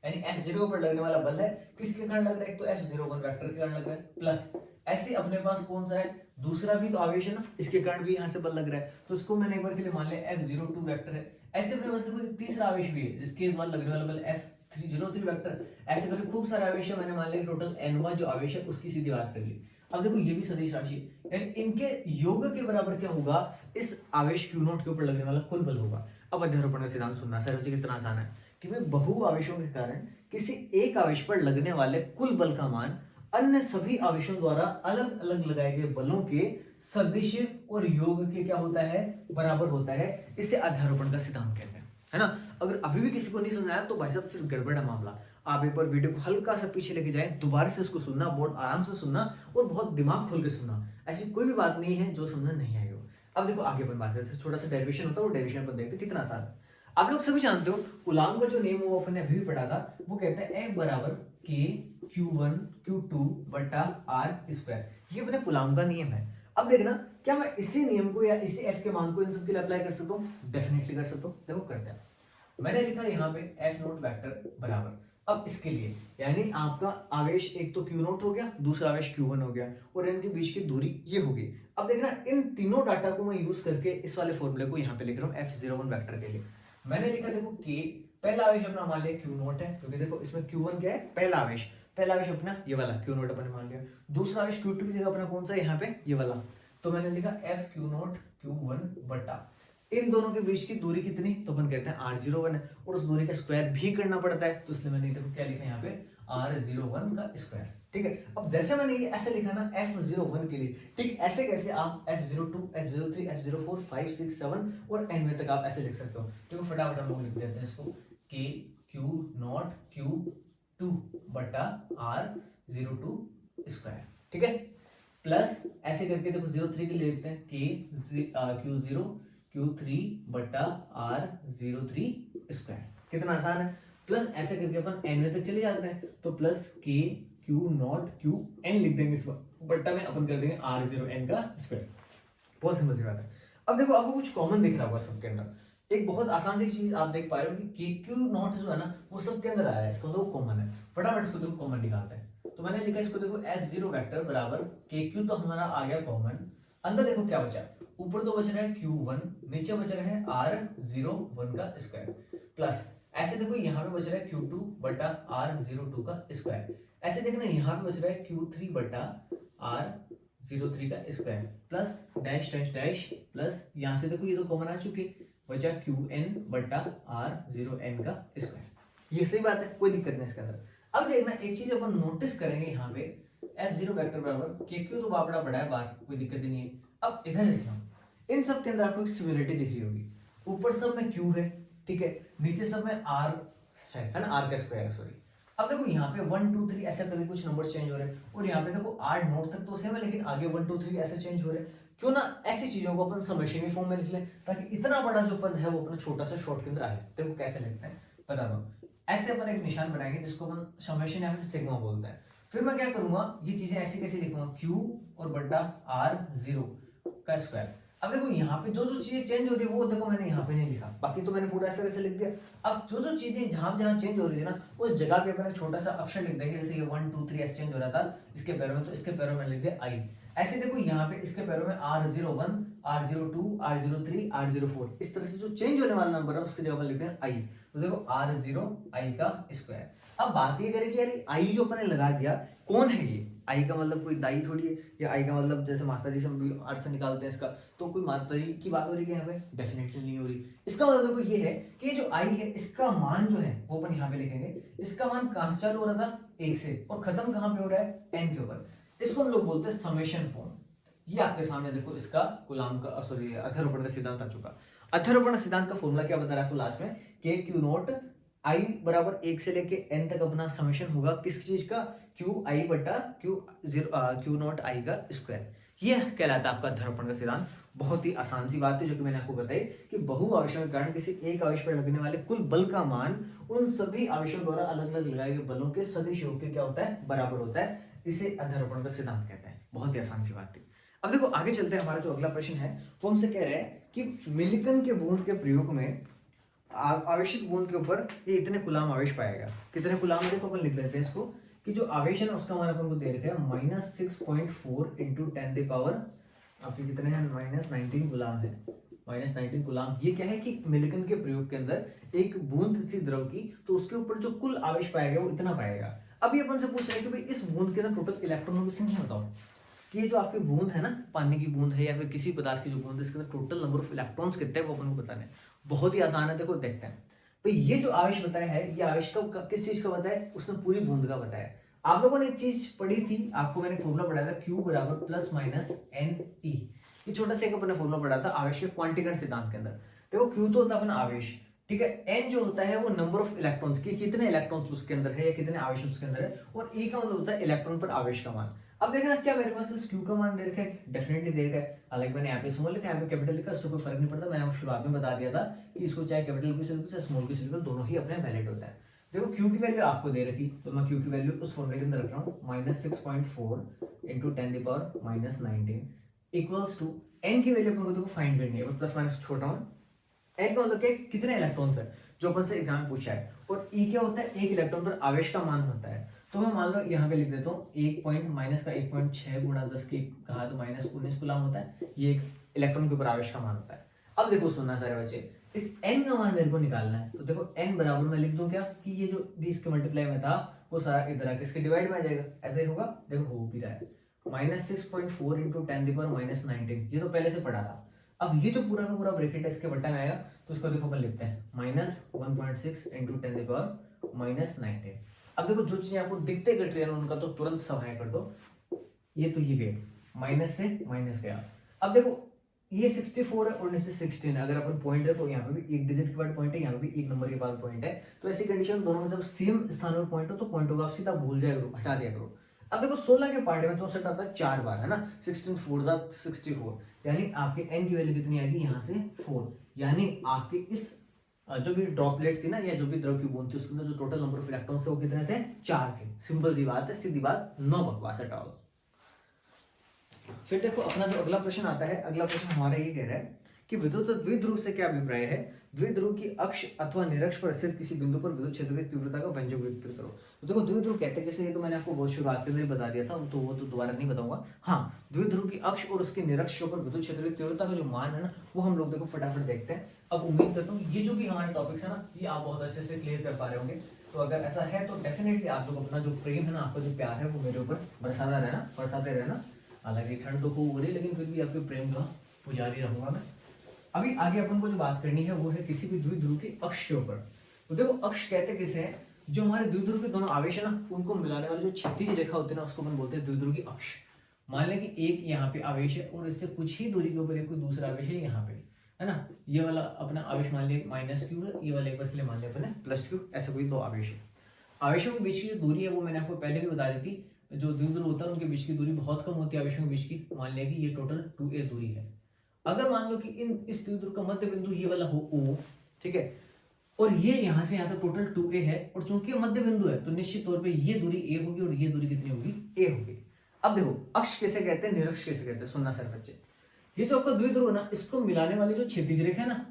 यानी F0 पर लगने वाला बल है किसके कारण लग रहा है? एक तो F01 वेक्टर के कारण लग रहा है, प्लस ऐसे अपने पास कौन सा है, दूसरा भी तो आवेश है ना, इसके कारण भी यहाँ से बल लग रहा है, तो इसको मैंने एक बार के लिए मान लिया F02 वेक्टर है। ऐसे अपने पास देखो तीसरा आवेश भी है जिसके द्वारा लगने वाला बल F303 वेक्टर। ऐसे करके खूब सारे आवेश है, मैंने मान लिया टोटल N1 जो आवेश है उसकी सीधी बात कर ली। अब देखो ये भी सदिश राशि है, यानी इनके योग के बराबर क्या होगा? इस आवेश Q नॉट के ऊपर लगने वाला कुल बल होगा। अब अध्यारोपण का सिद्धांत सुनना सर, कितना आसान है कि भाई बहु आवेशों के कारण किसी एक आवेश पर लगने वाले कुल बल का मान अन्य सभी आवेशों द्वारा अलग अलग लगाए गए बलों के सदिश और योग के क्या होता है? बराबर होता है। इसे अध्यारोपण का सिद्धांत कहते हैं, है ना। अगर अभी भी किसी को नहीं समझ आया तो भाई साहब फिर गड़बड़ है मामला। आप एक बार वीडियो को हल्का सा पीछे लेके जाए, दोबारा से इसको सुनना, बहुत आराम से सुनना और बहुत दिमाग खोल के सुनना। ऐसी कोई भी बात नहीं है जो समझ नहीं आई हो। अब देखो आगे अपन बात करते हैं, छोटा सा डेरिवेशन होता है, वो डेरिवेशन अपन देखते हैं कितना आसान है। आप लोग सभी जानते हो कूलाम का जो नियम वो अपने अभी भी पढ़ा था, वो कहता है F बराबर K Q1 Q2 बटा R स्क्वायर। ये अपने कूलाम का नियम है। अब देखना, क्या मैं इसी नियम को या इसी F के मान को इन सब के लिए अप्लाई कर सकता हूँ? डेफिनेटली कर सकता हूँ। देखो करते हैं, मैंने लिखा यहाँ पे F नोट वेक्टर बराबर, अब इसके लिए यानी आपका आवेश एक तो Q नोट हो गया, दूसरा आवेश Q1 हो गया, और इनके बीच की दूरी ये होगी। अब देखना, इन तीनों डाटा को मैं यूज करके इस वाले फॉर्मूले को यहाँ पे लिख रहा हूँ F01 वेक्टर के लिए। मैंने लिखा देखो K, पहला आवेश अपना मान लिया Q नोट है, क्योंकि देखो इसमें Q1 क्या है? पहला आवेश अपना ये वाला Q नोट अपन मान लिया। दूसरा आवेश Q2 की जगह अपना कौन सा है? यहाँ पे ये वाला। तो मैंने लिखा F Q नोट Q1 बटा इन दोनों के बीच की दूरी कितनी? तो अपन कहते हैं R01 है, और उस दूरी का स्क्वायर भी करना पड़ता है, तो इसलिए मैंने देखो क्या लिखा यहाँ पे R01 का स्क्वायर। ठीक है, अब जैसे मैंने ये ऐसे लिखा ना F01 के लिए, ठीक ऐसे कैसे आप F02 F03 F04 5 6 7 और n में तक आप ऐसे लिख सकते हो। देखो फटाफट हम लोग लिख देते हैं इसको, K Q नॉट Q2 बटा R02 स्क्वायर। ठीक है, प्लस ऐसे करके देखो 03 के लिए लिखते हैं K Q0 Q3 बटा R03 स्क्वायर। कितना आसान है। प्लस ऐसे करके अपन n में तक चले जाते हैं, तो plus K Q not Q n लिख देंगे इसको, बट्टा में अपन कर देंगे R0n का स्क्वायर। बहुत सिंपल सी बात है। अब देखो आपको कुछ कॉमन दिख रहा होगा सबके अंदर, एक बहुत आसान सी चीज आप देख पा रहे हो कि K Q नॉट जो है ना वो सबके अंदर आ रहा है, इसका मतलब वो कॉमन है। फटाफट इसको देखो कॉमन निकालते हैं, तो मैंने लिखा इसको देखो S0 वेक्टर बराबर K Q, तो हमारा आ गया कॉमन। अंदर देखो क्या बचा, ऊपर तो बच रहा है Q1, नीचे बच रहा है R01 का स्क्वायर, प्लस ऐसे देखो यहाँ पे बच रहा है Q2 बटा R02 का स्क्वायर। ऐसे देखना यहाँ पे बच रहा है Q3 बटा R03 का square, plus dash dash dash, plus यहाँ से देखो ये तो कॉमन आ चुके, बचा Qn बटा R0n का स्क्वायर। ये सही बात है, कोई दिक्कत नहीं इसके अंदर। अब देखना एक चीज अपन नोटिस करेंगे यहाँ पे F0 वेक्टर बराबर KQ, तो बापड़ा पड़ा है बाहर, कोई दिक्कत ही नहीं है। अब इधर देखना, इन सब के अंदर आपको एक सिमिलरिटी दिख रही होगी, ऊपर सब में Q है, ठीक है, नीचे सब में R है ना, R का स्क्वायर है, सॉरी। अब देखो यहाँ पे 1 2 3 ऐसे करके कुछ नंबर्स चेंज हो रहे हैं, और यहाँ पे देखो R नोट तक तो सेम है, लेकिन आगे 1 2 3 ऐसे चेंज हो रहे हैं। क्यों ना ऐसी चीजों को अपन समेशनी फॉर्म में लिख लें, ताकि इतना बड़ा जो पद है वो अपना छोटा सा शॉर्ट के अंदर आए। देखो कैसे लिखते हैं बता दो, ऐसे अपन एक निशान बनाएंगे जिसको अपन समेशन या फिर सिग्मा बोलते हैं। फिर मैं क्या करूंगा, ये चीजें ऐसी कैसे लिखूंगा, Q और बटा R0 का स्क्वायर। अब देखो यहाँ पे जो जो चीजें चेंज हो रही है वो देखो मैंने यहाँ पे नहीं लिखा, बाकी तो मैंने पूरा ऐसे वैसे लिख दिया। अब जो जो चीजें जहां जहां चेंज हो रही थी ना, उस जगह पे अपन एक छोटा सा अक्षर लिख देंगे, जैसे ये 1 2 3 ऐसे चेंज हो रहा था इसके पैरों में, तो इसके पैरों में लिख दिया I। ऐसे देखो यहाँ पे इसके पैरों में R01, R02, R03, R04 इस तरह से जो चेंज होने वाला नंबर है उसके जगह पर लिखते हैं आई। तो देखो R0 आई का स्क्वायर। अब बात ये करें कि यार आई जो अपने लगा दिया कौन है ये? आई का मतलब कोई दाई थोड़ी है, या आई का मतलब जैसे माता जी से हम भी अर्थ निकालते हैं इसका, तो कोई माता जी की बात हो रही है यहाँ पे? डेफिनेटली नहीं हो रही। इसका मतलब देखो ये है कि जो आई है इसका मान जो है वो अपन यहाँ पे लिखेंगे। इसका मान कहां से चालू हो रहा था? 1 से, और खत्म कहां पे हो रहा है? n के ऊपर। इसको हम लोग बोलते हैं समेशन फॉर्म। ये आपके सामने देखो इसका कूलाम का सॉरी अथर्वण का सिद्धांत आ चुका। अथर्वण सिद्धांत का फॉर्मूला क्या बता रहा है आपको लास्ट में? के क्यू नॉट आई बराबर 1 से लेके n तक अपना समेशन होगा किस चीज का? क्यू आई बटा क्यू नॉट आई का स्क्वायर। यह कहलाता है आपका अथर्वण का सिद्धांत। बहुत ही आसान सी बात है जो कि मैंने आपको बताई कि बहु आवेशों के कारण किसी एक आवेश पर लगने वाले कुल बल का मान उन सभी आवेशों द्वारा अलग अलग लगाए गए बलों के सदिश योग के क्या होता है? बराबर होता है। इसे अध्यारोपण का सिद्धांत कहते हैं। बहुत ही आसान सी बात थी। अब देखो आगे चलते हैं। हमारा जो अगला प्रश्न है वो हमसे कह रहे हैं कि मिलिकन के बूंद के प्रयोग में आवेशित बूंद के ऊपर ये इतने कुलाम आवेश पाएगा। कितने कुलाम? देखो अपन लिख लेते हैं इसको कि जो आवेश है ना उसका मान अपन को दे रखा है -6.4 इंटू 10 द पावर आपके कितने हैं? -19 गुलाम है। -19 गुलाम। ये क्या है कि मिलिकन के प्रयोग के अंदर एक बूंद थी द्रव की, तो उसके ऊपर जो कुल आवेश पाएगा वो इतना पाएगा। अब ये अपन से पूछ रहे हैं कि भाई इस बूंद के अंदर टोटल इलेक्ट्रॉनों की संख्या बताओ कि ये जो आपकी बूंद है ना, पानी की बूंद है या फिर किसी पदार्थ की जो बूंद है, इसके अंदर टोटल नंबर ऑफ इलेक्ट्रॉन्स कितने हैं वो अपन को बताना है। बहुत ही आसान है। देखो देखते हैं भाई ये जो आवेश बताया है ये आवेश का किस चीज का बताया? उसने पूरी बूंद का बताया। आप लोगों ने एक चीज पढ़ी थी, आपको मैंने फॉर्मूला पढ़ाया था Q बराबर प्लस माइनस NE। ये छोटा सा एक अपने फॉर्मूला पढ़ा था आवेश के क्वांटीकरण सिद्धांत के अंदर। देखो Q तो होता है अपना आवेश, ठीक है। N जो होता है वो नंबर ऑफ इलेक्ट्रॉन्स की, कितने इलेक्ट्रॉन्स उसके अंदर है या कितने आवेश उसके अंदर है, और E का मतलब होता है इलेक्ट्रॉन पर आवेश का मान। अब देखना क्या मेरे पास इस Q का मान दे रखा है? डेफिनेटली दे रखा है। हालांकि मैंने यहाँ पे स्मॉल लिखा, यहाँ पे कैपिटल लिखा, इससे कोई फर्क नहीं पड़ता। मैंने आपको शुरुआत में बता दिया था कि इसको चाहे कैपिटल Q से लिखो चाहे स्मॉल Q से लिखो, दोनों ही अपने वैलिड होता है। देखो Q की वैल्यू आपको दे रखी, तो मैं Q की वैल्यू उस फॉर्मूले के अंदर रख रहा हूँ -6.4 into 10 the power -19 equals to N की वैल्यू अपन को देखो फाइंड करनी है, प्लस माइनस छोटा हूँ। N का मतलब क्या? कितने इलेक्ट्रॉन्स है जो अपन से एग्जाम में पूछा है, और E क्या होता है? एक इलेक्ट्रॉन पर आवेश का मान होता है। तो मैं मान लो यहाँ पे लिख देता हूँ 1.6 गुणा 10 की कहा तो -19 कूलम होता है। ये एक इलेक्ट्रॉन के ऊपर आवेश का मान होता है। अब देखो सुनना सारे बच्चे, इस n का मान मेरे को निकालना है। तो देखो n बराबर मैं लिख दूं क्या कि ये जो 20 के मल्टीप्लाई में था वो सारा इधर आके इसके डिवाइड में आ जाएगा। ऐसे ही होगा। देखो हो भी रहा है -6.4 इंटू 10 द पावर -19। ये तो पहले से पढ़ा था। अब ये जो पूरा का पूरा ब्रैकेट है इसके बट्टा में आएगा, तो इसको देखो अपन लिखते हैं -1.6 इंटू 10 द पावर -19। अब देखो जो चीजें आपको दिखते कट रही है उनका तो तुरंत सहाय कर दो। ये तो ये गए, माइनस से माइनस गया। अब देखो ये 64 है और नीचे 16 है। अगर अपन पॉइंट है तो यहाँ पे भी एक डिजिट के बाद पॉइंट है, यहाँ पे भी एक नंबर के बाद पॉइंट है। तो ऐसी कंडीशन दोनों में जब सेम स्थान पर पॉइंट हो तो पॉइंट होगा, आप सीधा भूल जाया करो, हटा दिया करो। अब देखो 16 के पार्ट में 64 आता है 4 बार, है ना। 16 4 64, यानी आपके n की वैल्यू कितनी आएगी? यहाँ से 4। यानी आपके इस जो भी ड्रॉपलेट थी ना या जो भी द्रव की बूंद थी उसके अंदर जो टोटल नंबर ऑफ इलेक्ट्रॉन्स थे वो कितने थे? 4 थे। सिंपल सी बात है, सीधी बात, नो बकवास एट ऑल। फिर देखो अपना जो अगला प्रश्न आता है, अगला प्रश्न हमारा ये कह रहा है कि विद्युत द्विध्रुव से क्या अभिप्राय है? द्विध्रुव की अक्ष अथवा निरक्ष पर स्थित किसी बिंदु पर विद्युत क्षेत्र की तीव्रता का व्यंजक व्यक्त करो। तो देखो द्विध्रुव कहते हैं कैसे, ये तो मैंने आपको बहुत शुरुआत में बता दिया था, तो वो तो दोबारा नहीं बताऊंगा। हाँ, द्विध्रुव की अक्ष और उसके निरक्ष के ऊपर विद्युत क्षेत्र की तीव्रता का जो मान है ना वो हम लोग देखो फटाफट देखते हैं। अब उम्मीद करता हूँ ये जो भी हमारे टॉपिक्स है ना ये आप बहुत अच्छे से क्लियर कर पा रहे होंगे। तो अगर ऐसा है तो डेफिनेटली आप लोग अपना जो प्रेम है ना, आपका जो प्यार है वो मेरे ऊपर बरसाते रहना। हालांकि ठंड तो खूब हो रही है लेकिन फिर भी आपके प्रेम का पुजारी रहूंगा मैं। अभी आगे अपन को जो बात करनी है वो है किसी भी द्विध्रुव के अक्ष के ऊपर। तो देखो अक्ष कहते किसे हैं? जो हमारे द्विध्रुव के दोनों आवेश है ना उनको मिलाने वाली जो क्षैतिज रेखा होती है ना उसको अपन बोलते हैं द्विध्रुव की अक्ष। मान लें कि एक यहाँ पे आवेश है और इससे कुछ ही दूरी के ऊपर एक कोई दूसरा आवेश है यहाँ पे, है ना। ये वाला अपना आवेश मान लिया -q है, ये वाला एक बार के लिए मान लिया अपने +q। ऐसे कोई दो आवेश है। आवेशों के बीच की जो दूरी है वो मैंने आपको पहले भी बता दी थी। जो द्विध्रुव होता है उनके बीच की दूरी बहुत कम होती है आवेशों के बीच की। मान लिया कि ये टोटल 2a दूरी है। अगर मान लो कि इस द्विध्रुव का मध्य बिंदु ये वाला हो O, ठीक है, और ये यहाँ से यहाँ तक टोटल 2a है, और चूंकि मध्य बिंदु है तो निश्चित तौर पे ये दूरी a होगी और ये दूरी कितनी होगी? a होगी। अब देखो अक्ष कैसे कहते हैं, निरक्ष कैसे कहते हैं, सुनना सर बच्चे। ये जो आपका द्विध्रुव है ना इसको मिलाने वाली जो क्षैतिज रेखा है ना,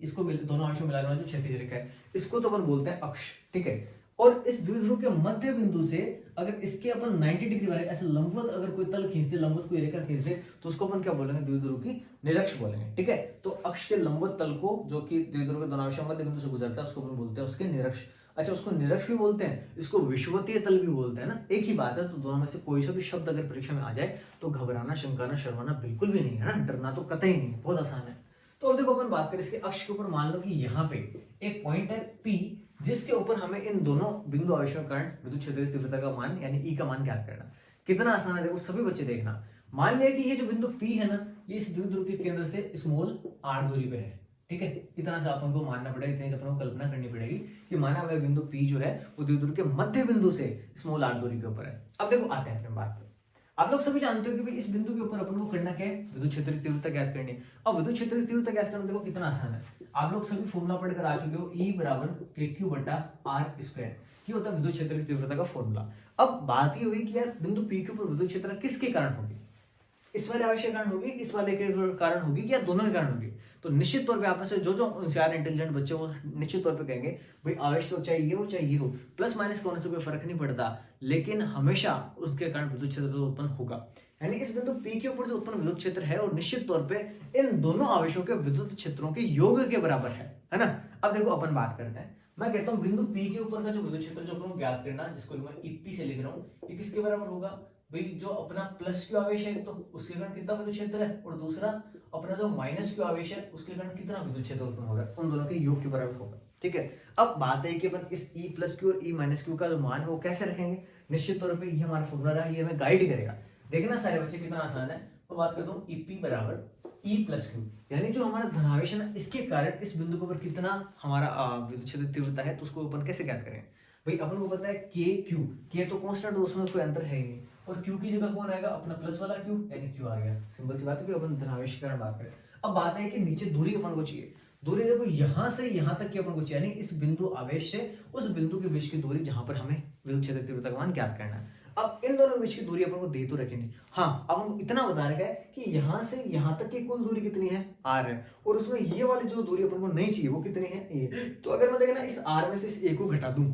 इसको दोनों आवेशों मिलाने वाली जो क्षैतिज रेखा है इसको तो अपन बोलते हैं अक्ष, ठीक है। और इस द्विध्रुव के मध्य बिंदु से अगर इसके अपन 90 डिग्री वाले ऐसे लंबवत अगर कोई तल खींचते, लंबवत कोई रेखा खींचते, तो उसको अपन क्या बोलेंगे, द्विध्रुव की निरक्ष बोलेंगे। ठीक है, तो अक्ष के लंबवत तल को जो कि द्विध्रुव के दोनावेश मध्य बिंदु से गुजरता है उसको अपन बोलते हैं उसके निरक्ष। अच्छा, उसको निरक्ष भी बोलते हैं, इसको विषुवतीय तल भी बोलते हैं ना, एक ही बात है। तो दोनों में से कोई सा भी शब्द अगर परीक्षा में आ जाए तो घबराना, शंकाना, शर्माना बिल्कुल भी नहीं है ना, डरना तो कतई नहीं है, बहुत आसान है। तो अब देखो अपन बात करें इसके अक्ष के ऊपर, मान लो कि यहाँ पे एक पॉइंट है P, जिसके ऊपर हमें इन दोनों बिंदु आवेशों के कारण विद्युत क्षेत्र की तीव्रता का मान यानी E का मान ज्ञात करना। कितना आसान है, देखो सभी बच्चे देखना। मान लिया कि ये जो बिंदु P है ना, ये इस द्विध्रुव के केंद्र से स्मॉल r दूरी पे है। ठीक है, इतना सा अपन को मानना पड़ेगा, इतनी अपन को कल्पना करनी पड़ेगी कि माना हुआ बिंदु P जो है वो द्विध्रुव के मध्य बिंदु से स्मॉल r दूरी के ऊपर है। अब देखो आते हैं अपने बात पे। आप लोग सभी जानते हो कि भाई इस बिंदु के ऊपर अपन को करना क्या है, विद्युत क्षेत्र की तीव्रता ज्ञात करनी है। अब विद्युत क्षेत्र की तीव्रता ज्ञात करना देखो कितना आसान है, आप लोग सभी फॉर्मूला पढ़कर आ चुके हो, E बराबर KQ बटा R स्क्वायर, ये होता है विद्युत क्षेत्र की तीव्रता का फॉर्मूला। अब बात ये हुई कि यार बिंदु P के ऊपर विद्युत क्षेत्र किसके कारण होगी, इस वाले आवेश के कारण होगी, इस वाले के कारण होगी, या दोनों के कारण होगी। तो निश्चित तौर पे आप में से जो होशियार इंटेलिजेंट बच्चे वो निश्चित तौर पे कहेंगे भाई आवेश तो चाहे ये हो चाहे ये हो, प्लस माइनस का होने से कोई फर्क नहीं पड़ता, लेकिन हमेशा उसके कारण विद्युत क्षेत्र तो उत्पन्न होगा। यानी इस बिंदु P के ऊपर जो उत्पन्न विद्युत क्षेत्र है और निश्चित तौर पे इन दोनों आवेशों के विद्युत क्षेत्रों के योग के बराबर है ना। अब देखो अपन बात करते हैं, मैं कहता हूँ बिंदु P के ऊपर का जो विद्युत क्षेत्र जो अपन ज्ञात करना, जिसको मैं EP से लिख रहा हूँ, ये किसके बराबर होगा भाई, जो अपना प्लस क्यू आवेश है तो उसके कारण कितना विद्युत क्षेत्र है, और दूसरा अपना जो माइनस क्यू आवेश है उसके कारण कितना विद्युत क्षेत्र उत्पन्न होगा, उन दोनों के योग के बराबर होगा। ठीक है, अब बात है कि अपन इस E प्लस क्यू और E माइनस क्यू का जो मान है वो कैसे रखेंगे, निश्चित तौर पर ये हमारा फॉर्मूला रहा, ये हमें गाइड करेगा। देखना सारे बच्चे कितना आसान है। तो बात करता हूँ EP बराबर E प्लस क्यू, यानी जो हमारा धनावेश है ना, इसके कारण इस बिंदु के ऊपर कितना हमारा विद्युत क्षेत्र तीव्रता है, तो उसको अपन कैसे ज्ञात करें भाई। अपन को पता है के तो कांस्टेंट, उसमें कोई अंतर है ही नहीं, और Q की जगह कौन आएगा, अपना प्लस वाला Q, यानी Q आ गया। सिंपल सी बात है कि अपन धनावेश के कारण बात करें। अब बात है कि नीचे दूरी अपन को चाहिए, दूरी देखो यहाँ से यहाँ तक की अपन को चाहिए, यानी इस बिंदु आवेश से उस बिंदु के बीच की दूरी जहां पर हमें विद्युत क्षेत्र तीव्रता का मान ज्ञात करना है। अब इन दोनों बीच की दूरी अपन को दे तो रखी नहीं, हाँ अब हमको इतना बता रखा है कि यहाँ से यहाँ तक की कुल दूरी कितनी है, R है, और उसमें ये वाली जो दूरी अपन को नहीं चाहिए वो कितनी है, A। तो अगर मैं देखना इस R में से इस A को घटा दूं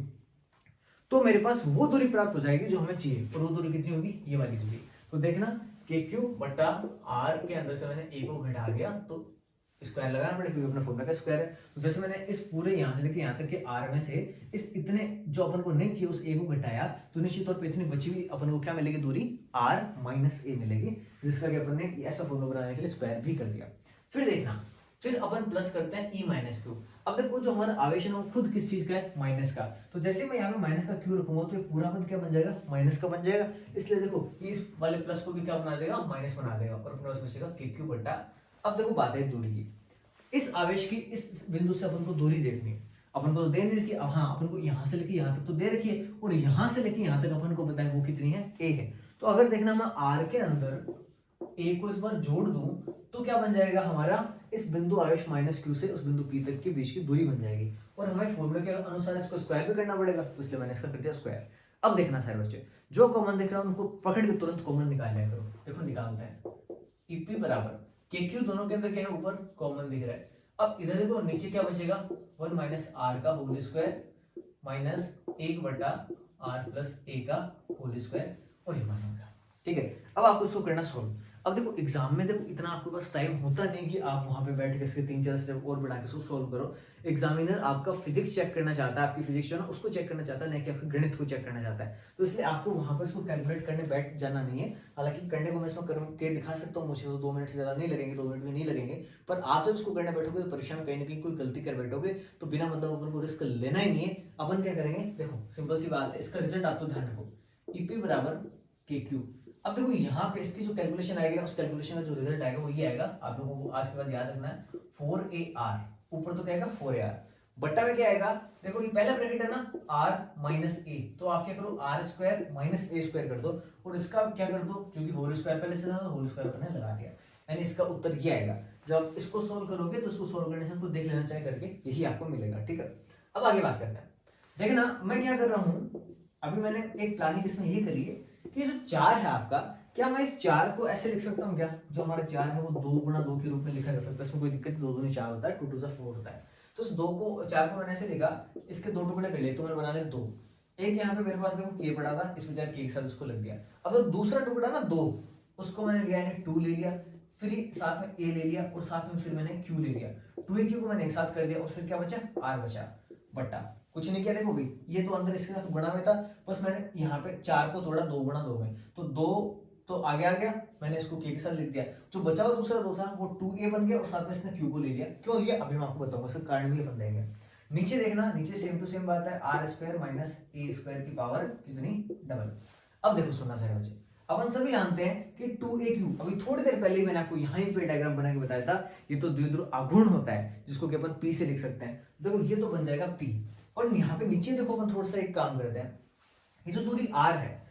तो मेरे पास वो दूरी प्राप्त हो जाएगी जो हमें चाहिए, और वो दूरी कितनी होगी, ये वाली दूरी। तो देखना KQ बटा R के अंदर से मैंने A को घटा दिया तो स्क्वायर लगाना पड़ेगा क्योंकि अपना फॉर्मूला का स्क्वायर है। तो जैसे मैंने इस पूरे यहाँ से लेके यहाँ तक के R में से इस इतने जो अपन को नहीं चाहिए उस A को घटाया, तो निश्चित तौर पे इतनी बची हुई अपन को क्या मिलेगी, दूरी R माइनस A मिलेगी, जिसका कि अपन ने ऐसा फॉर्मूला बनाने के लिए स्क्वायर भी कर दिया। फिर देखना, फिर अपन प्लस करते हैं E माइनस क्यू। अब देखो जो हमारा आवेश है वो खुद किस चीज का है, माइनस का। तो जैसे मैं यहाँ पे माइनस का क्यू रखूंगा तो ये पूरा पद क्या बन जाएगा, माइनस का बन जाएगा। इसलिए देखो इस वाले प्लस को भी क्या बना देगा, माइनस बना देगा, और अपने पास बचेगा KQ बटा। अब देखो बात है दूरी की, इस आवेश की इस बिंदु से अपन को दूरी देखनी है, अपन को तो दे नहीं रखी। अब हाँ अपन को यहाँ से लेके यहाँ तक तो दे रखी है, और यहाँ से लेके यहाँ तक अपन को पता है वो कितनी है, A है। तो अगर देखना मैं R के अंदर A को इस बार जोड़ दूं तो क्या बन जाएगा हमारा, इस बिंदु आवेश माइनस Q से उस बिंदु P तक के बीच की दूरी बन जाएगी, और हमें फॉर्मूले के अनुसार इसको स्क्वायर भी करना पड़ेगा, तो इसलिए मैंने इसका कर दिया स्क्वायर। अब देखना सारे बच्चे जो कॉमन दिख रहा है उनको पकड़ के तुरंत कॉमन निकाल लिया करो। देखो निकालते हैं, EP बराबर KQ दोनों के अंदर क्या है, ऊपर कॉमन दिख रहा है। अब इधर देखो नीचे क्या बचेगा, 1 माइनस R का होल स्क्वायर माइनस 1 बटा R प्लस A का होल स्क्वायर, और ये मान हो गया। ठीक है, अब आपको इसको करना सोल्व। अब देखो एग्जाम में देखो इतना आपके पास टाइम होता नहीं कि आप वहां पे बैठ के इसके 3-4 स्टेप और बढ़ा के इसको सोल्व करो। एग्जामिनर आपका फिजिक्स चेक करना चाहता है, आपकी फिजिक्स जो है ना उसको चेक करना चाहता है, नहीं कि आपके गणित को चेक करना चाहता है। तो इसलिए आपको वहां पर इसको कैलकुलेट करने बैठ जाना नहीं है। हालांकि करने को मैं इसमें करके दिखा सकता हूँ, मुझे तो 2 मिनट से ज्यादा नहीं लगेंगे, 2 मिनट भी नहीं लगेंगे। पर आप जब इसको करने बैठोगे तो परीक्षा में कहीं ना कहीं कोई गलती कर बैठोगे तो बिना मतलब अपन को रिस्क लेना ही नहीं है। अपन क्या करेंगे, देखो सिंपल सी बात है, इसका रिजल्ट आप तो ध्यान रखो, EP बराबर KQ। अब देखो यहाँ पे इसकी जो कैलकुलेशन आएगी ना, उस कैलकुलेशन का जो रिजल्ट आएगा वो ये आएगा, आप लोगों को आज के बाद याद रखना है, 4AR। ऊपर तो क्या आएगा 4AR, बट्टा में क्या आएगा, देखो ये पहला ब्रैकेट है ना R माइनस A, तो आप क्या करो R square minus A square कर दो, और इसका क्या कर दो, क्योंकि होल स्क्वायर पहले से था तो होल स्क्वायर अपने लगा दिया, यानी इसका उत्तर ये आएगा। जब इसको सोल्व करोगे तो इसको सोल्व करने से हमको देख लेना चाहिए करके, यही आपको मिलेगा। ठीक है, अब आगे बात करते हैं। देखना मैं क्या कर रहा हूँ, अभी मैंने एक प्लानिंग इसमें ये करी है कि जो 4 है आपका, क्या मैं इस 4 को ऐसे लिख सकता हूँ क्या, जो हमारा 4 है वो 2 गुणा 2 के रूप में लिखा जा सकता है, इसमें कोई दिक्कत, 2 दूनी 4 होता है, 2 2 4 होता है। तो इस 4 को मैंने ऐसे लिखा, इसके 2 टुकड़े कर लिए तो मैंने बना लिया 2। एक यहाँ पे मेरे पास देखो के पड़ा था, इस बेचारे के एक साथ उसको लग दिया। अब तो दूसरा टुकड़ा ना 2, उसको मैंने लिया है 2 ले लिया, फिर साथ में ए ले लिया और साथ में फिर मैंने क्यू ले लिया। 2a को मैंने एक साथ कर दिया और फिर क्या बचा, r बचा, बट्टा कुछ नहीं किया। देखो भाई ये तो अंदर इसके साथ गुणा में था, बस मैंने यहाँ पे 4 को तोड़ा 2 गुणा 2 में, तो 2 तो आगे आ गया, मैंने इसको के साथ लिख दिया। जो बचा हुआ दूसरा 2 था वो 2a बन गया और साथ में इसने q को ले लिया। क्यों लिया अभी मैं आपको बताऊंगा, इसका कारण भी अपन देंगे। नीचे देखना, नीचे सेम टू सेम बात है, r square minus a square की पावर कितनी, डबल। अब देखो सुनना सारे बच्चे, अपन सभी जानते हैं कि 2aq, अभी थोड़ी देर पहले ही मैंने आपको यहीं पे डायग्राम बना के बताया था, ये तो द्विध्रुव आघूर्ण होता है जिसको कि अपन p से लिख सकते हैं। देखो ये तो बन जाएगा p, और यहाँ पे नीचे देखो अपन थोड़ा सा एक काम करते हैं, ये जो दूरी r है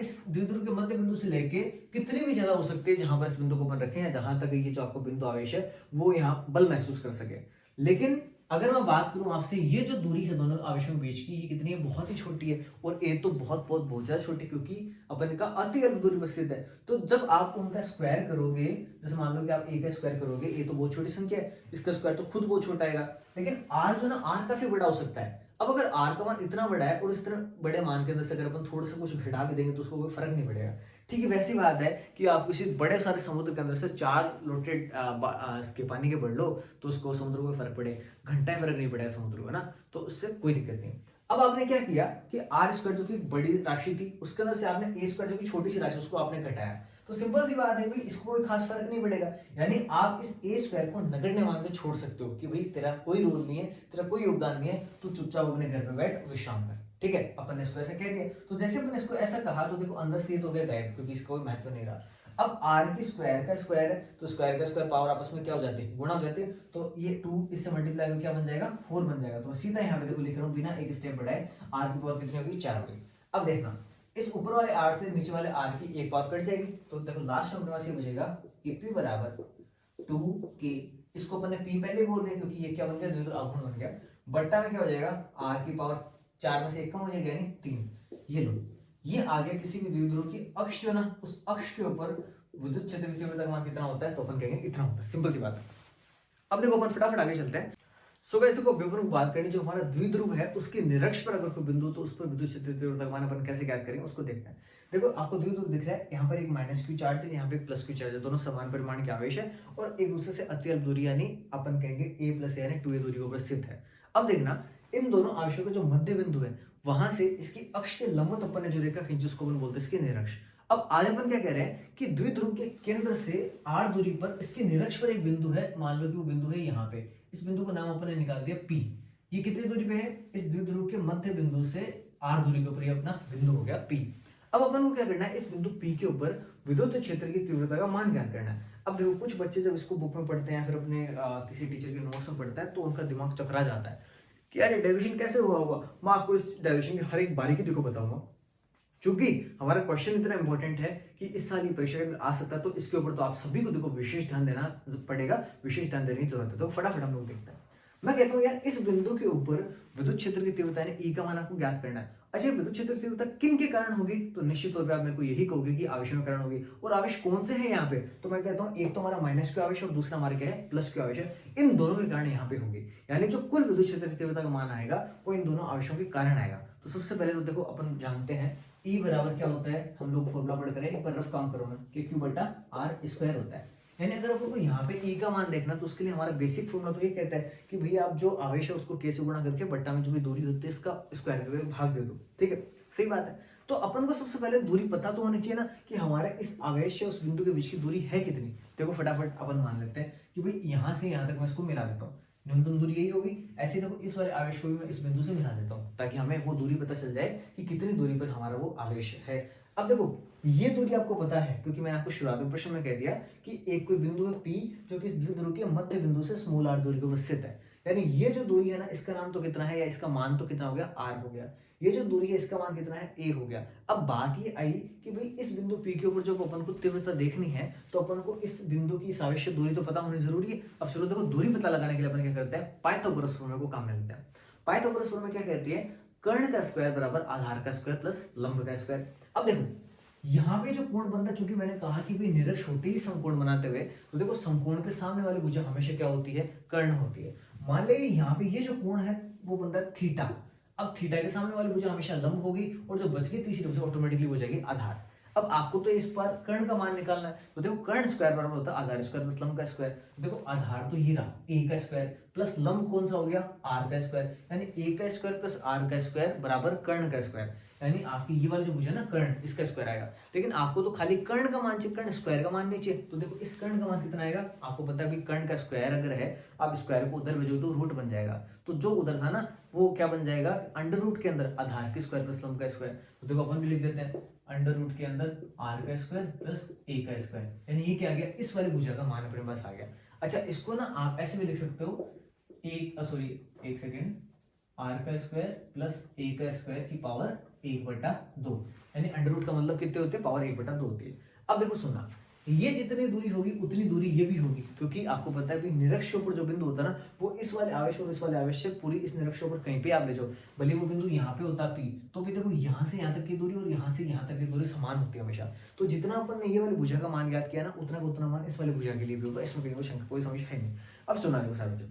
इस द्विध्रुव के मध्य बिंदु से लेके कितनी भी ज्यादा हो सकती है जहां पर इस बिंदु को अपन रखें, या जहां तक ये जो आपको बिंदु आवेश है वो यहाँ बल महसूस कर सके। लेकिन अगर मैं बात करूं आपसे, ये जो दूरी है दोनों आवेशों के बीच की, ये कितनी है, बहुत ही छोटी है, और ए तो बहुत ज्यादा छोटी, क्योंकि अपन का अति अल्प दूरी पर स्थित है। तो जब आप उनका स्क्वायर करोगे, जैसे मान लो कि आप ए का स्क्वायर करोगे, ए तो बहुत छोटी संख्या है, इसका स्क्वायर तो खुद बहुत छोटा आएगा, लेकिन आर जो ना, आर काफी बड़ा हो सकता है। अब अगर आर का मान इतना बड़ा है और इस तरह बड़े मान के अंदर से अगर अपन थोड़ा सा कुछ घटा भी देंगे तो उसको कोई फर्क नहीं पड़ेगा। ठीक है, वैसी बात है कि आप किसी बड़े सारे समुद्र के अंदर से 4 लोटे इसके पानी के भर लो तो उसको समुद्र को फर्क पड़े, घंटा फर्क नहीं पड़ेगा समुद्र को ना, तो उससे कोई दिक्कत नहीं। अब आपने क्या किया कि आर स्क्वायर जो कि बड़ी राशि थी उसके अंदर से आपने ए स्क्वायर जो कि छोटी सी राशि उसको आपने घटाया, तो सिंपल सी बात है भाई, इसको कोई खास फर्क नहीं पड़ेगा। यानी आप इस ए स्क्वायर को नगण्य मान के छोड़ सकते हो कि भाई तेरा कोई रोल नहीं है, तेरा कोई योगदान नहीं है, तू चुपचाप अपने घर पे बैठ विश्राम कर। ठीक है, अपन ने इसको ऐसा कह दिया, तो जैसे अपन इसको ऐसा कहा तो देखो अंदर से ये तो हो गया गायब, क्योंकि इसका कोई महत्व नहीं रहा। अब आर की स्क्वायर का स्क्वायर है, तो स्क्वायर का स्क्वायर पावर आपस में क्या हो जाती है, गुणा हो जाती है, तो ये 2 इससे मल्टीप्लाई में क्या बन जाएगा, 4 बन जाएगा। तो सीधा यहाँ पे देखो लिख रहा हूँ बिना एक स्टेप बढ़ाए, आर की पावर कितनी होगी, 4 होगी। अब देखना, इस ऊपर वाले आर से नीचे वाले आर की एक पावर कट जाएगी, तो देखो लास्ट में अपने पास ये बचेगा कि p बराबर 2k, इसको अपन ने p पहले बोल दिया क्योंकि ये क्या बन गया, द्विध्रुव आघूर्ण बन गया, बट्टा में क्या हो जाएगा, r की पावर 4 में से 1 कम हो जाएगा यानी 3। ये लो, ये आ गया किसी भी द्विध्रुव की अक्ष जो ना, उस अक्ष के ऊपर विद्युत क्षेत्र की तीव्रता का मान कितना होता है, तो अपन कहेंगे इतना होता है, सिंपल सी बात है। अब देखो अपन फटाफट आगे चलते हैं। सो वैसे को विवरण बात करें, जो हमारा द्विध्रुव है उसके निरक्ष पर अगर कोई बिंदु तो उस पर विद्युत क्षेत्र तीव्रता का मान अपन कैसे ज्ञात करेंगे उसको देखते हैं। देखो आपको द्विध्रुव दिख रहा है, यहाँ पर एक -q चार्ज है, यहाँ पे +q चार्ज है, दोनों समान परिमाण के आवेश है और एक दूसरे से अति अल्प दूरी यानी अपन कहेंगे a+ यानी 2a दूरी के ऊपर स्थित है। अब देखना, इन दोनों आवेशों का जो मध्य बिंदु है वहां से इसकी अक्ष के लंबवत अपन ने जो रेखा खींची उसको अपन बोलते हैं इसके निरक्ष। अब आज अपन क्या कह रहे हैं कि द्विध्रुव के केंद्र से r दूरी पर इसके निरक्ष पर एक बिंदु है, मान लो कि वो बिंदु है यहाँ पे, इस बिंदु का नाम अपन ने निकाल दिया P। ये कितनी दूरी पे है, इस द्विध्रुव के मध्य बिंदु से r दूरी के ऊपर ये अपना बिंदु हो गया P। अब अपन को क्या करना है, इस बिंदु P के ऊपर विद्युत क्षेत्र की तीव्रता का मान ज्ञात करना है। अब देखो कुछ बच्चे जब इसको बुक में पढ़ते हैं या फिर अपने किसी टीचर के नोट्स में पढ़ता है तो उनका दिमाग चकरा जाता है कि यार ये डेरिवेशन कैसे हुआ होगा। मैं आपको इस डेरिवेशन की हर एक बारीकी देखो बताऊंगा, क्योंकि हमारा क्वेश्चन इतना इंपॉर्टेंट है कि इस साल ये परीक्षा में आ सकता है, तो इसके ऊपर तो आप सभी को देखो विशेष ध्यान देना पड़ेगा, विशेष ध्यान देने की जरूरत है। तो फटाफट हम लोग देखते हैं। मैं कहता हूँ यार इस बिंदु के ऊपर विद्युत क्षेत्र की तीव्रता यानी ई का मान आपको ज्ञात करना है। अच्छा, विद्युत क्षेत्र की तीव्रता किन के कारण होगी, तो निश्चित तौर पर आप मेरे को यही कहोगे कि आवेशों के कारण होगी। और आवेश कौन से हैं यहाँ पे, तो मैं कहता हूँ एक तो हमारा -q आवेश और दूसरा हमारा क्या है, +q आवेश है। इन दोनों के कारण यहाँ पे होगी, यानी जो कुल विद्युत क्षेत्र की तीव्रता का मान आएगा वो इन दोनों आवेशों के कारण आएगा। तो सबसे पहले तो देखो अपन जानते हैं E बराबर क्या होता है, हम लोग फॉर्मूला पढ़ करें, एक बार रफ काम करो ना, कि Q बटा R स्क्वायर होता है। यानी अगर अपन को यहाँ पे E का मान देखना तो उसके लिए हमारा बेसिक फॉर्मूला तो ये कहता है कि भैया आप जो आवेश है उसको K से गुणा करके बट्टा में जो भी दूरी होती है इसका स्क्वायर करके भाग दे दो। ठीक है, सही बात है। तो अपन को सबसे पहले दूरी पता तो होनी चाहिए ना कि हमारे इस आवेश से उस बिंदु के बीच की दूरी है कितनी। देखो फटाफट अपन मान लेते हैं कि भाई यहाँ से यहाँ तक मैं इसको मिला देता हूँ, न्यूनतम दूरी यही होगी। ऐसे देखो इस वाले आवेश को भी मैं इस बिंदु से मिला देता हूँ ताकि हमें वो दूरी पता चल जाए कि कितनी दूरी पर हमारा वो आवेश है। अब देखो ये दूरी आपको पता है क्योंकि मैंने आपको शुरुआत में प्रश्न में कह दिया कि एक कोई बिंदु है P जो कि इस द्विध्रुव के मध्य बिंदु से r दूरी पर स्थित है। यानी ये जो दूरी है ना, इसका नाम तो कितना है या इसका मान तो कितना हो गया, r हो गया। ये जो दूरी है इसका मान कितना है, a हो गया। अब बात ये आई कि भाई इस बिंदु P के ऊपर जब अपन को तीव्रता देखनी है तो अपन को इस बिंदु की सापेक्ष दूरी तो पता होनी जरूरी है। अब चलो देखो दूरी पता लगाने के लिए अपन क्या करते हैं, पाइथागोरस प्रमेय को काम में लेते हैं। पाइथागोरस प्रमेय क्या कहती है, कर्ण का स्क्वायर बराबर आधार का स्क्वायर प्लस लंब का स्क्वायर। अब देखो यहाँ पे जो कोण बनता है, चूंकि मैंने कहा कि भाई निरक्ष होते ही समकोण बनाते हुए, तो देखो समकोण के सामने वाली भुजा हमेशा क्या होती है, कर्ण होती है। मान ले यहाँ पे ये जो कोण है वो बन रहा है थीटा। अब थीटा के सामने वाली भुजा हमेशा लंब होगी और जो बच गई तीसरी भुजा ऑटोमेटिकली हो जाएगी आधार। अब आपको तो इस पर कर्ण का मान निकालना है, तो देखो कर्ण स्क्वायर बराबर होता है आधार स्क्वायर प्लस लंब का स्क्वायर। देखो आधार तो ये रहा a का स्क्वायर प्लस लंब कौन सा हो गया r का स्क्वायर, यानी a का स्क्वायर प्लस r का स्क्वायर बराबर कर्ण का स्क्वायर, यानी आपकी ये वाली जो भुजा ना कर्ण इसका स्क्वायर आएगा। लेकिन आपको तो खाली कर्ण का मान चाहिए, कर्ण स्क्वायर का मान नहीं चाहिए। तो देखो इस कर्ण का मान कितना आएगा, आपको पता है कि कर्ण का स्क्वायर अगर है आप स्क्वायर को उधर भेजो तो रूट बन जाएगा, तो जो उधर था ना वो क्या बन जाएगा अंडर रूट के अंदर आधार के स्क्वायर प्लस लंब का स्क्वायर। तो देखो अपन भी लिख देते हैं अंडर रूट के अंदर r का स्क्वायर प्लस a का स्क्वायर, यानी ये क्या आ गया इस वाली भुजा का मान अपने पास आ गया। अच्छा इसको ना आप ऐसे भी लिख सकते हो एक सेकेंड, r का स्क्वायर प्लस a का स्क्वायर की पावर 1/2, यानी अंडर रूट का मतलब कितने होते हैं पावर 1/2 होती है। अब देखो सुनना, ये जितनी दूरी होगी उतनी दूरी ये भी होगी, क्योंकि आपको पता है कि निरक्ष के ऊपर जो बिंदु होता है ना वो इस वाले आवेश और इस वाले आवेश से पूरी इस निरक्ष के ऊपर कहीं पे आप ले जाओ, भले वो बिंदु यहाँ पे होता P, तो भी देखो यहाँ से यहाँ तक की दूरी और यहाँ से यहाँ तक की दूरी समान होती है हमेशा। तो जितना अपन ने ये वाली भुजा का मान ज्ञात किया ना उतना का उतना मान इस वाली भुजा के लिए भी होगा, इसमें कोई समस्या है नहीं। अब सुना देखो सारे बच्चों,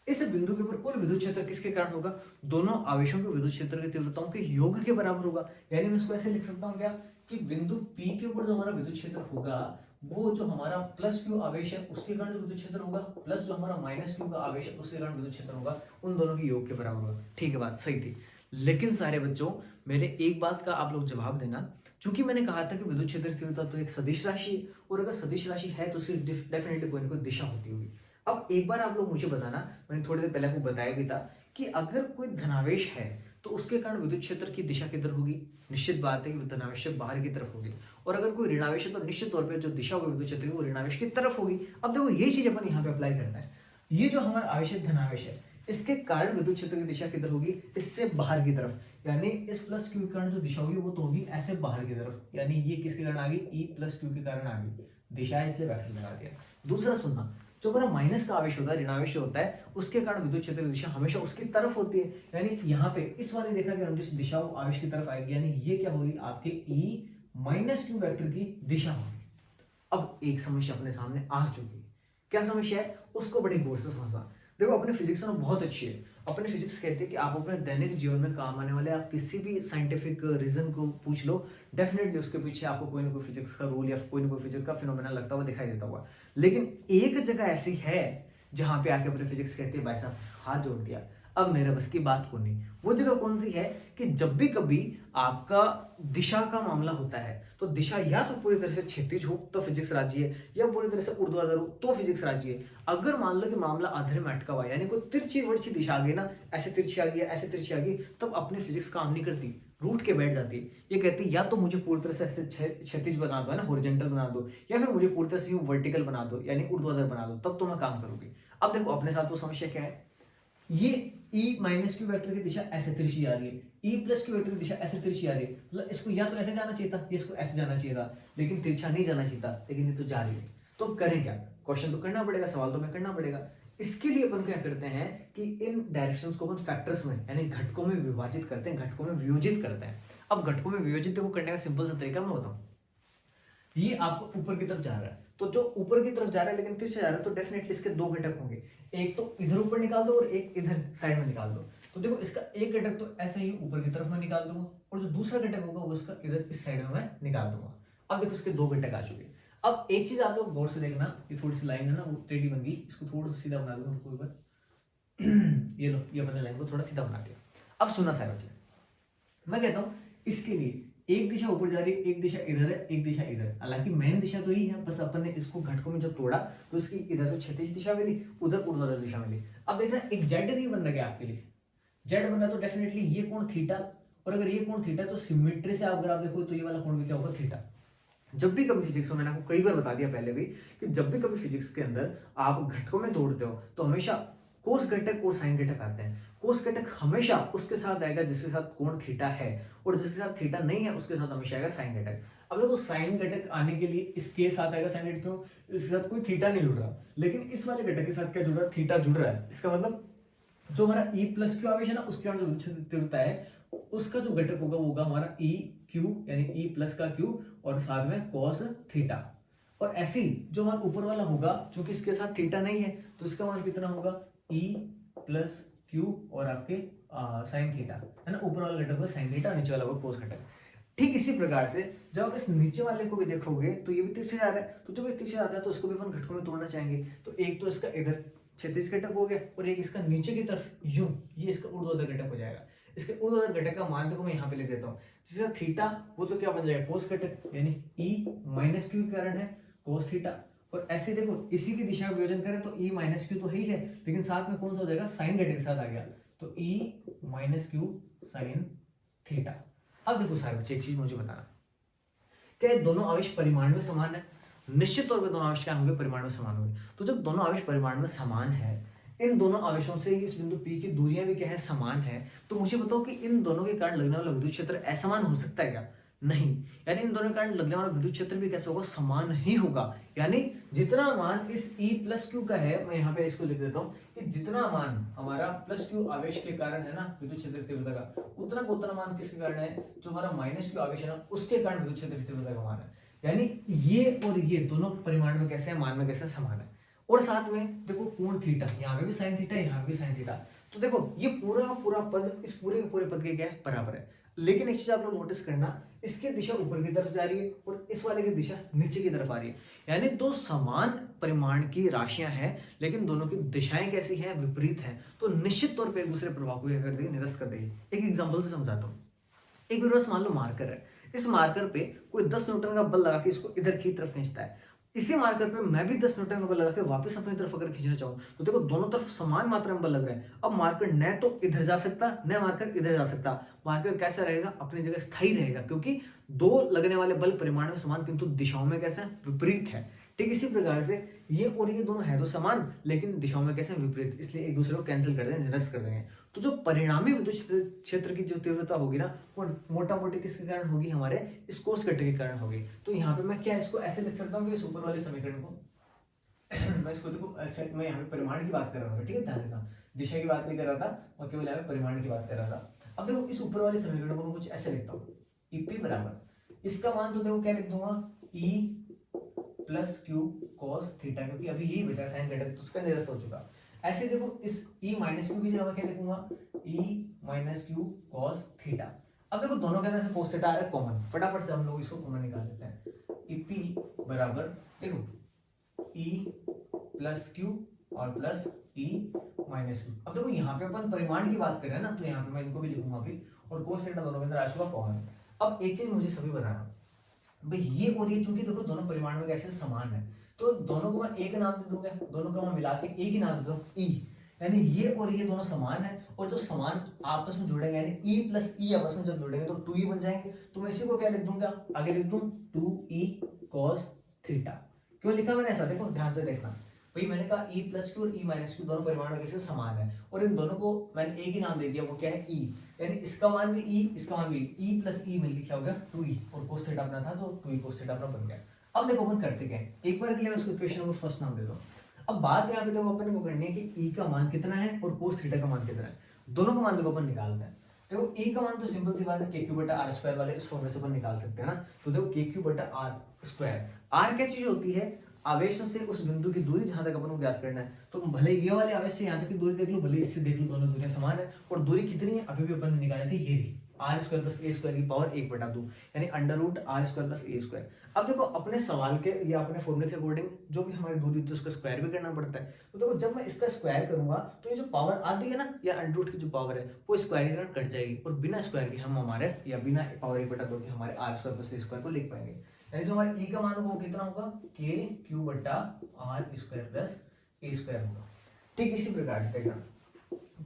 इस बिंदु के ऊपर कुल विद्युत क्षेत्र किसके कारण होगा, दोनों आवेशों के विद्युत क्षेत्र की तीव्रताओं के योग के बराबर होगा। यानी मैं इसको ऐसे लिख सकता हूँ क्या कि बिंदु P के ऊपर जो हमारा विद्युत क्षेत्र होगा वो जो हमारा प्लस क्यू आवेश है उसके कारण जो विद्युत क्षेत्र होगा प्लस जो हमारा माइनस क्यू का आवेश है उसके कारण विद्युत क्षेत्र होगा, उन दोनों के योग के बराबर होगा। ठीक है, बात सही थी। लेकिन सारे बच्चों मेरे एक बात का आप लोग जवाब देना, क्योंकि मैंने कहा था कि विद्युत क्षेत्र की तीव्रता तो एक सदिश राशि है और अगर सदिश राशि है तो उसकी डेफिनेटली कोई ना कोई दिशा होती होगी। अब एक बार आप लोग मुझे बताना, मैंने थोड़ी देर पहले आपको बताया भी था कि अगर कोई धनावेश है तो उसके कारण विद्युत क्षेत्र की दिशा किधर होगी, निश्चित बात है कि धनावेश बाहर की तरफ होगी, और अगर कोई ऋणावेश है तो निश्चित तौर पे जो दिशा होगी विद्युत क्षेत्र की वो ऋणावेश की तरफ होगी। अब देखो ये चीज अपन यहाँ पे अप्लाई करते हैं, ये जो हमारा आवेश धनावेश है इसके कारण विद्युत क्षेत्र की दिशा किधर होगी, इससे बाहर की तरफ, यानी इस प्लस क्यू के कारण जो दिशा होगी वो तो होगी ऐसे बाहर की तरफ, यानी ये किसके कारण आ गई ई प्लस क्यू के कारण आ गई दिशा है, इसलिए वेक्टर लगा दिया। दूसरा सुनना, जो हमारा माइनस का आवेश होता है ऋणावेश होता है उसके कारण विद्युत क्षेत्र की दिशा हमेशा उसकी तरफ होती है, यानी यहाँ पे इस वाली रेखा के अनुदिश दिशा आवेश की तरफ आएगी, यानी ये क्या होगी आपके ई माइनस क्यू वेक्टर की दिशा होगी। अब एक समस्या अपने सामने आ चुकी है, क्या समस्या है उसको बड़े गौर से समझना। देखो अपने फिजिक्स में बहुत अच्छी है, अपने फिजिक्स कहते हैं कि आप अपने दैनिक जीवन में काम आने वाले आप किसी भी साइंटिफिक रीजन को पूछ लो, डेफिनेटली उसके पीछे आपको कोई ना कोई फिजिक्स का रूल या कोई ना कोई फिजिक्स का फिनोमेना लगता हुआ दिखाई देता हुआ। लेकिन एक जगह ऐसी है जहां पे आके अपने फिजिक्स कहते हैं भाई साहब हाथ जोड़ दिया, अब मेरे बस की बात को नहीं। वो जगह कौन सी है कि जब भी कभी आपका दिशा का मामला होता है तो दिशा या तो पूरी तरह से क्षैतिज हो तो फिजिक्स राजी है, या पूरी तरह से ऊर्ध्वाधर हो तो फिजिक्स राजी है। अगर मान लो कि मामला आधे में अटका हुआ, यानी कोई तिरछी वर्ची दिशा आ गई ना, ऐसे तिरछी आ गई ऐसे तिरछी आ गई, तब अपनी फिजिक्स काम नहीं करती, रूट के बैठ जाती है। ये कहती या तो मुझे पूरी तरह से ऐसे क्षैतिज बना दो, है ना, हॉरिजॉन्टल बना दो, या फिर मुझे पूरी तरह से यूं वर्टिकल बना दो यानी ऊर्ध्वाधर बना दो, तब तो मैं काम करूंगी। अब देखो अपने साथ वो समस्या क्या है, ये E माइनस क्यू वेक्टर की दिशा ऐसे तिरछी आ रही है, E प्लस क्यू वेक्टर की दिशा ऐसे तिरछी आ रही है, मतलब इसको या तो ऐसे जाना चाहिए था या इसको ऐसे जाना चाहिए था, लेकिन तिरछा नहीं जाना चाहिए था, लेकिन ये तो जा रही है। तो करें क्या, क्वेश्चन तो करना पड़ेगा, सवाल तो मैं करना पड़ेगा। इसके लिए अपन क्या करते हैं कि इन डायरेक्शंस को अपन फैक्टर्स में यानी घटकों में विभाजित करते हैं, घटकों में वियोजित करते हैं। अब घटकों में वियोजित देखो करने का सिंपल सा तरीका मैं बताऊं, ये आपको ऊपर की तरफ जा रहा है, तो जो ऊपर की तरफ जा रहा है लेकिन तिरछा जा रहा है तो डेफिनेटली इसके दो घटक होंगे, एक तो इधर ऊपर निकाल दो और एक इधर साइड में निकाल दो। तो देखो इसका एक घटक तो ऐसे ही ऊपर की तरफ में निकाल दूंगा और जो दूसरा घटक होगा वो इसका इधर इस साइड में मैं निकाल दूंगा। अब देखो इसके दो घटक आ चुके। अब एक चीज आप लोग गौर से देखना, ये थोड़ी सी लाइन है ना वो टेढ़ी बन गई, इसको थोड़ा सा सीधा बना दूंगा ये लो, ये अपने लाइन को थोड़ा सीधा बना दिया। अब सुना सारे बच्चे, मैं कहता हूं इसके लिए एक दिशा ऊपर जा रही है, एक दिशा इधर है, एक दिशा इधर, हालांकि मेन दिशा तो यही है, बस अपन ने इसको घटकों में जब तोड़ा तो इसकी इधर से क्षैतिज दिशा मिली, उधर ऊर्ध्वाधर दिशा मिली। अब देखना एक जेड नहीं बन रहा है आपके लिए, जेड बन रहा तो डेफिनेटली ये कोण थीटा, और अगर ये कोण थीटा तो सिमेट्री से अगर आप देखो तो ये वाला कोण भी क्या होगा थीटा। जब भी कभी फिजिक्स में, मैंने आपको कई बार बता दिया पहले भी कि जब भी कभी फिजिक्स के अंदर आप घटकों में तोड़ते हो तो हमेशा कोस घटक और साइन घटक आते हैं। कोस घटक हमेशा उसके साथ आएगा जिसके साथ कोण थीटा है, और जिसके साथ थीटा नहीं है उसके साथ हमेशा आएगा साइन घटक। अब देखो साइन घटक आने के लिए इसके साथ आएगा साइन घटक, क्यों, इसके साथ कोई थीटा नहीं जुड़ रहा, लेकिन इस वाले घटक के साथ क्या जुड़ रहा है, थीटा जुड़ रहा है। इसका मतलब जो हमारा ई प्लस क्यू आवेश है ना उसके कारण जो विद्युत तीव्रता है उसका जो घटक होगा वो होगा हमारा ई क्यू, यानी ई प्लस का क्यू और साथ में कॉस थीटा। और ऐसे ही जो हमारा ऊपर वाला होगा जो कि इसके साथ थीटा नहीं है तो इसका मान कितना होगा ई प्लस क्यू और आपके साइन थीटा, है ना, ऊपर वाला घटक होगा साइन थीटा, नीचे वाला होगा कोस घटक। ठीक इसी प्रकार से जब आप इस नीचे वाले को भी देखोगे तो ये भी तिरछे जा रहा है, तो जब ये तिरछे जाता है तो उसको भी अपन घटकों में तोड़ना चाहेंगे। तो एक तो इसका इधर क्षैतिज घटक हो गया और एक इसका नीचे की तरफ यूं, ये इसका ऊर्ध्वाधर घटक हो जाएगा। इसके ऊर्ध्वाधर घटक का मान देखो मैं यहाँ पे लिख देता हूँ, जिसका थीटा वो तो क्या बन जाएगा कोस घटक, यानी ई माइनस क्यू के कारण है कोस थीटा। और ऐसे देखो इसी की दिशा में वियोजन करें तो ई माइनस क्यू तो ही है, लेकिन साथ में कौन सा हो जाएगा साइन घटक के साथ आ गया, तो E minus Q sine theta. अब देखो सारे बच्चे एक चीज मुझे बताना, क्या ये दोनों आवेश परिमाण में समान है? निश्चित तौर पे दोनों आवेश क्या होंगे, परिमाण में समान होंगे। तो जब दोनों आवेश परिमाण में समान है, इन दोनों आवेशों से इस बिंदु P की दूरियां भी क्या है, समान है, तो मुझे बताओ कि इन दोनों के कारण लगने वाला विद्युत क्षेत्र असमान हो सकता है क्या? नहीं, यानी इन दोनों के कारण लगने वाला विद्युत क्षेत्र भी कैसे होगा, समान ही होगा। यानी जितना मान इस E प्लस क्यू का है, मैं यहाँ पे इसको लिख देता हूँ कि जितना मान हमारा प्लस क्यू आवेश के कारण है ना विद्युत क्षेत्र की तीव्रता का, उतना मान किसके कारण है, जो हमारा माइनस क्यू आवेश है ना उसके कारण विद्युत क्षेत्र की तीव्रता का मान है। यानी ये और ये दोनों परिमाण में कैसे है, मान में कैसे समान है। और साथ में देखो कोण थीटा, यहाँ पे भी साइन थीटा, यहाँ पे भी साइन थीटा, तो देखो ये पूरा का पूरा पद इस पूरे के पूरे पद के क्या है, बराबर है। लेकिन एक चीज आप लोग नोटिस करना, इसकी दिशा ऊपर की तरफ जा रही है और इस वाले की दिशा नीचे की तरफ आ रही है। यानी दो समान परिमाण की राशियां हैं, लेकिन दोनों की दिशाएं कैसी हैं, विपरीत हैं। तो निश्चित तौर पे एक दूसरे प्रभाव को क्या कर देगी, निरस्त कर देगी। एक एग्जांपल से समझाता हूँ। एक मेरे पास मान लो मार्कर है, इस मार्कर पे कोई 10 न्यूटन का बल लगा के इसको इधर की तरफ खींचता है। इसी मार्कर पे मैं भी 10 न्यूटन का बल लगा के वापस अपनी तरफ अगर खींचना चाहूँ तो देखो दोनों तरफ समान मात्रा में बल लग रहा है। अब मार्कर न तो इधर जा सकता, न मार्कर इधर जा सकता। मार्कर कैसा रहेगा, अपनी जगह स्थायी रहेगा, क्योंकि दो लगने वाले बल परिमाण में समान किंतु दिशाओं में कैसे विपरीत है। ठीक इसी प्रकार से ये और ये दोनों है तो समान, लेकिन दिशाओं में कैसे विपरीत, इसलिए एक दूसरे को कैंसिल कर देंगे, निरस्त कर देंगे। तो जो परिणामी विद्युत क्षेत्र की जो तीव्रता होगी ना, वो मोटा मोटी किसके कारण होगी, हमारे इस कोस घटक के कारण होगी। तो यहाँ पे मैं क्या इसको ऐसे लिख सकता हूँ कि इस ऊपर वाले समीकरण को मैं इसको देखो, अच्छा मैं यहाँ पे परिमाण की बात कर रहा था, ठीक है, ध्यान रखना, दिशा की बात नहीं कर रहा था, और केवल यहाँ पे परिमाण की बात कर रहा था। अब देखो इस ऊपर वाले समीकरण को मैं कुछ ऐसे लिखता हूँ, Ep बराबर, इसका मान तो देखो क्या लिख दूंगा, E plus Q cos theta, क्योंकि अभी यही बचा साइन घटक, तो उसका निरस्त हो चुका। ऐसे देखो इस E माइनस क्यू की जगह मैं क्या लिखूंगा, E minus Q cos theta. अब देखो दोनों के अंदर से कोस थीटा आ रहा है कॉमन, फटाफट से हम लोग इसको कॉमन निकाल लेते हैं। Ep बराबर देखो E प्लस क्यू और प्लस E माइनस क्यू। अब देखो यहाँ पे अपन परिमाण की बात कर रहे हैं ना, तो यहाँ पे मैं इनको भी लिखूंगा अभी, और कोस थीटा दोनों के अंदर आ चुका कॉमन। अब एक चीज मुझे सभी बताना भाई, ये और ये चूंकि देखो दोनों परिमाण में कैसे समान है, तो दोनों को मैं एक नाम दे दूंगा, दोनों को मैं मिला के एक ही नाम दे दूं, ई। यानी ये और ये दोनों समान है, और जो समान आपस में जुड़ेंगे यानी ई प्लस ई आपस में जब जुड़ेंगे तो 2e बन जाएंगे। तो मैं इसी को क्या लिख दूंगा, आगे लिख दूं 2e cos थीटा। क्यों लिखा मैंने ऐसा, देखो ध्यान से देखना भाई, मैंने कहा E प्लस क्यू और E माइनस क्यू दोनों परिमाण में कैसे समान है, और इन दोनों को मैंने एक ही नाम दे दिया, वो क्या है E। यानी इसका मान भी E, इसका मान भी E प्लस E मिलकर क्या हो गया 2E, और कोस थीटा अपना था तो 2E कोस थीटा अपना बन गया। अब देखो अपन करते क्या है, एक बार के लिए मैं इसको इक्वेशन नंबर फर्स्ट नाम दे दो। अब बात यहाँ पे देखो अपन को करनी है कि E का मान कितना है और कोस थीटा का मान कितना है, दोनों का मान देखो अपन निकालना है। देखो E का मान तो सिंपल सी बात है KQ बटा R स्क्वायर वाले इस फॉर्मूले से अपन निकाल सकते हैं ना। तो देखो KQ बटा R स्क्वायर, R क्या चीज होती है, आवेश से उस बिंदु की दूरी जहां तक अपन को ज्ञात करना है। तो भले ये वाले आवेश से यहाँ तक की दूरी देख लो, भले इससे देख लो, दोनों दूरियां समान है। और दूरी कितनी है, अभी भी अपन ने निकाली थी, ये रही R square plus A square की पावर 1/2, यानी under root R square plus A square. अब देखो अपने सवाल के या अपने फॉर्मूले के अकॉर्डिंग जो भी हमारी दूरी होती है उसका स्क्वायर भी करना पड़ता है। तो देखो जब मैं इसका स्क्वायर करूंगा तो ये जो पावर आती है ना, या अंडर रूट की जो पावर है वो स्क्वायर के कारण कट जाएगी, और बिना स्क्वायर के हम हमारे या बिना पावर 1/2 के हमारे R square plus A square को लिख पाएंगे। यानी जो हमारे E का मान होगा वो कितना होगा, के क्यू बटा R square plus A square होगा। ठीक इसी प्रकार से देखना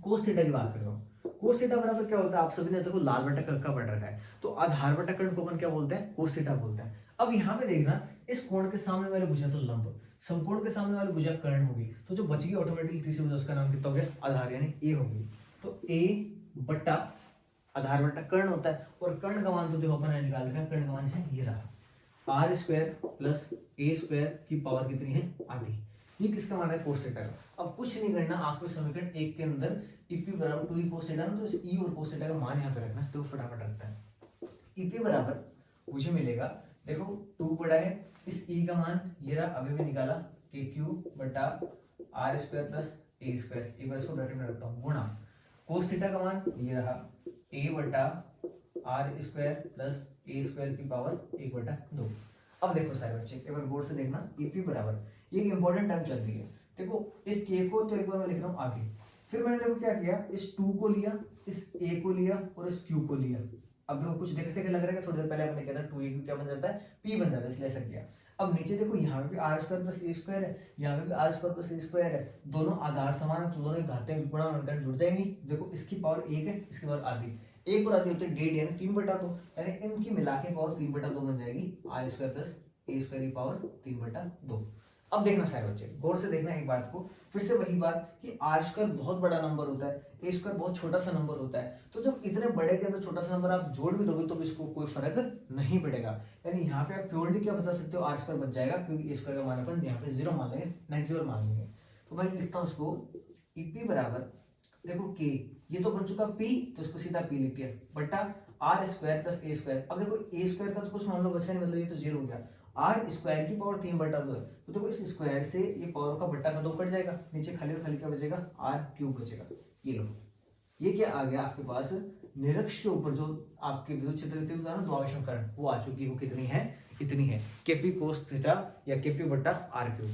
कोस थीटा की बात कर रहा हूँ। कोस थीटा बराबर क्या होता है, आप सभी ने देखो लाल बटा कक्का पढ़ रखा है, तो आधार बटा कर्ण को अपन क्या बोलते हैं, कोस थीटा बोलते हैं। अब यहाँ पे देखना, इस कोण के सामने वाली भुजा तो लंब, समकोण के सामने वाली भुजा कर्ण होगी, तो जो बच गई ऑटोमेटिकली तीसरी भुजा उसका नाम कितना हो गया, आधार, यानी ए होगी। तो ए बटा आधार बटा कर्ण होता है, और कर्ण का मान तो देखो अपन निकाल लेते हैं, कर्ण का मान है ये रहा, R square plus A square की पावर कितनी है, आधी। ये किसका मान है, कोस थीटा का। अब कुछ नहीं करना, आपको समीकरण 1 के अंदर Ep बराबर 2e कोस थीटा, तो इस E और कोस थीटा का मान यहाँ पे रखना, तो फटाफट रखता है। Ep बराबर मुझे मिलेगा, देखो 2 बड़ा है, इस E का मान ये रहा, अभी भी निकाला, के क्यू बटा R square plus A square, एक बार इसको ब्रैकेट में रखता हूँ, गुणा कोस थीटा का मान ये रहा a बटा R square plus A square की पावर 1/2। अब देखो सारे बच्चे एक बार गौर से देखना, ईपी बराबर, ये एक इंपॉर्टेंट टर्म चल रही है। देखो इस के को तो एक बार मैं लिख रहा हूँ आगे, फिर मैंने देखो क्या किया, इस 2 को लिया, इस ए को लिया और इस क्यू को लिया। अब देखो कुछ देखते लग रहा है कि थोड़ी देर पहले हमने कहा था 2a क्या बन जाता है, पी बन जाता है, इसलिए ऐसा किया। अब नीचे देखो यहाँ पे भी R square plus A square है, यहाँ पे भी R square plus A square है, दोनों आधार समान है तो दोनों घातें गुणा बनकर जुड़ जाएंगी। देखो इसकी पावर 1 है, इसकी पावर आधी, एक और आधी होती है 1.5 यानी 3/2, यानी इनकी मिला के पावर 3/2 बन जाएगी, R square plus A square की पावर 3/2। अब देखना सारे बच्चे गौर से देखना एक बात को, फिर से वही बात कि आर स्क्वायर बहुत बड़ा नंबर होता है, ए स्क्वायर बहुत छोटा सा नंबर होता है, तो जब इतने बड़े के अंदर छोटा सा नंबर आप जोड़ भी दोगे तो भी इसको कोई फर्क नहीं पड़ेगा। यानी यहाँ पे आप प्योरली क्या बता सकते हो, आर स्क्वायर बच जाएगा, क्योंकि ए स्क्वायर का मान अपन यहाँ पे 0 मान लेंगे, नेगेटिव मान लेंगे। तो मैं लिखता हूँ उसको ईपी बराबर, देखो के ये तो बन चुका पी, तो इसको सीधा पी लिख दिया, बटा R square plus A square. अब देखो ए स्क्वायर का तो कुछ मान लो बचा नहीं, मतलब ये तो 0 हो गया, आर स्क्वायर की पावर 3/2 है, तो देखो इस स्क्वायर से ये पावर का बट्टा का 2 कट जाएगा, नीचे खाली और खाली क्या बचेगा, आर क्यूब बचेगा। ये लो, ये क्या आ गया आपके पास, निरक्ष के ऊपर जो आपके विद्युत क्षेत्र की तीव्रता है, 2 आवेशों कारण वो आ चुकी है, वो कितनी है, इतनी है, केपी कोस थीटा या केपी बट्टा आर क्यूब।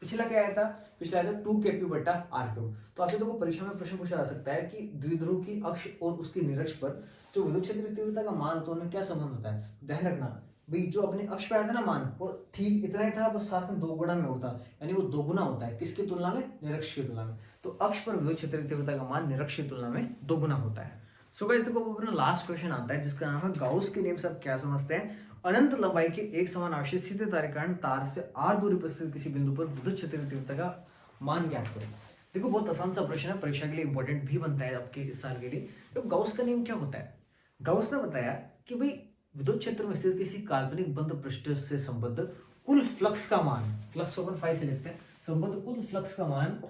पिछला क्या आया था, पिछला आया था 2 केपी बट्टा आर क्यूब। तो आपसे देखो परीक्षा में प्रश्न पूछा जा सकता है कि द्विध्रुव की अक्ष और उसकी निरक्ष पर जो विद्युत क्षेत्र की तीव्रता का मान होता है उनमें क्या संबंध होता है। ध्यान रखना भाई, जो अपने अक्ष पे आया था ना मान, वो ठीक इतना ही था, बस साथ में 2 गुना में होता, यानी वो 2 गुना होता है, किसकी तुलना में, निरक्ष की तुलना में। तो अक्ष पर विद्युत क्षेत्र की तीव्रता का मान निरक्ष की तुलना में 2 गुना होता है। सो गाइस देखो अपना लास्ट क्वेश्चन आता है जिसका नाम है गाउस के नियम से आप क्या समझते हैं, अनंत लंबाई के एक समान आवेशित सीधे तार के कारण तार से r दूरी पर स्थित किसी बिंदु पर विद्युत क्षेत्र की तीव्रता का मान ज्ञात करें। देखो बहुत आसान सा प्रश्न है, परीक्षा के लिए इंपॉर्टेंट भी बनता है आपके इस साल के लिए। तो गाउस का नियम क्या होता है, गाउस ने बताया कि भाई विद्युत क्षेत्र में स्थित किसी काल्पनिक बंद पृष्ठ से संबद्ध कुल फ्लक्स का मान, फ्लक्स को अपन फाई से लिखते हैं, संबद्ध कुल फ्लक्स का मान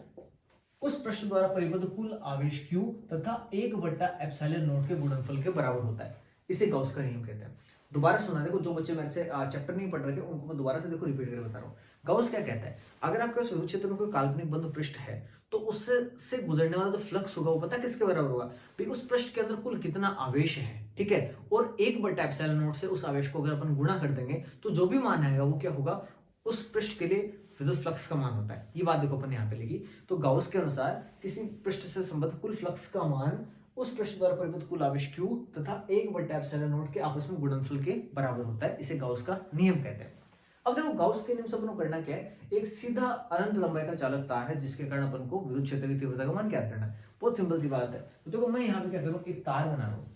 उस पृष्ठ द्वारा परिबद्ध कुल आवेश Q तथा 1/ε0 के गुणनफल के बराबर होता है। इसे गाउस का नियम कहते हैं। दोबारा सुना, देखो जो बच्चे मेरे से चैप्टर नहीं पढ़ रहे उनको मैं दोबारा से देखो रिपीट करके बता रहा हूँ। गाउस क्या कहता है, अगर आपके पास विद्युत क्षेत्र में कोई काल्पनिक बंद पृष्ठ है तो उससे से गुजरने वाला जो फ्लक्स होगा वो पता है किसके बराबर होगा, भाई उस पृष्ठ के अंदर कुल कितना आवेश है, ठीक है, और 1/ε0 से उस आवेश को अगर अपन गुणा कर देंगे तो जो भी मान आएगा वो क्या होगा, उस पृष्ठ के लिए विद्युत फ्लक्स का मान होता है। ये बात देखो अपन यहाँ पे लिखी, तो गाउस के अनुसार किसी पृष्ठ से संबद्ध कुल फ्लक्स का मान उस पृष्ठ द्वारा परिबद्ध कुल आवेश Q तथा 1/ε0 के आपस में गुणनफल के बराबर होता है। इसे गाउस का नियम कहते हैं। अब देखो गाउस के नियम से अपन को करना क्या है, एक सीधा अनंत लंबाई का चालक तार है जिसके कारण अपन को विद्युत क्षेत्र की तीव्रता का मान ज्ञात करना है। बहुत सिंपल सी बात है। तो देखो मैं यहाँ पे क्या करूँ, एक तार बना रहा हूँ,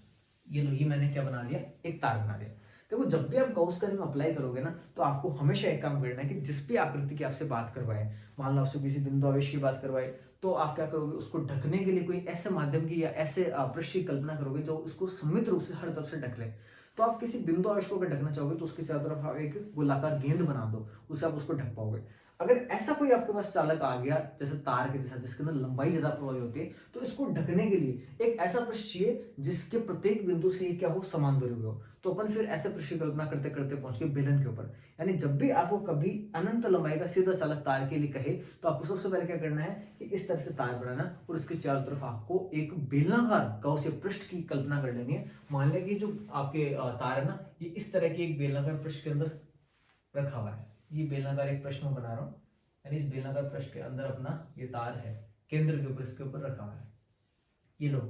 ये लो, ये मैंने क्या बना दिया, एक तार बना दिया। देखो जब भी आप गाउस का नियम अप्लाई करोगे ना, तो आपको हमेशा एक काम करना है कि जिस भी आकृति की आपसे बात करवाए, मान लो आपसे किसी बिंदु आवेश की बात करवाए, तो आप क्या करोगे, उसको ढकने के लिए कोई ऐसे माध्यम की या ऐसे पृष्ठ की कल्पना करोगे जो उसको सममित रूप से हर तरफ से ढक ले। तो आप किसी बिंदु आवेश को अगर ढकना चाहोगे तो उसके चारों तरफ आप एक गोलाकार गेंद बना दो, उससे आप उसको ढक पाओगे। अगर ऐसा कोई आपके पास चालक आ गया जैसे तार के जैसा, जिसके अंदर लंबाई ज्यादा प्रभावी होती है, तो इसको ढकने के लिए एक ऐसा पृष्ठ चाहिए जिसके प्रत्येक बिंदु से क्या हो, समान दूरी हो। तो अपन फिर ऐसे पृष्ठ की कल्पना करते करते पहुंच गए बेलन के ऊपर। यानी जब भी आपको कभी अनंत लंबाई का सीधा चालक तार के लिए कहे तो आपको सबसे पहले क्या करना है कि इस तरह से तार बनाना और इसके चारों तरफ आपको एक बेलनाकार गाउसियन पृष्ठ की कल्पना कर लेनी है। मान लें कि जो आपके तार है ना, ये इस तरह के एक बेलनाकार पृष्ठ के अंदर रखा हुआ है। ये बेलनाकार एक प्रश्न बना रहा हूँ, यानी इस बेलनाकार पृष्ठ के अंदर अपना ये तार है, केंद्र के ऊपर इसके ऊपर रखा हुआ है। ये लो,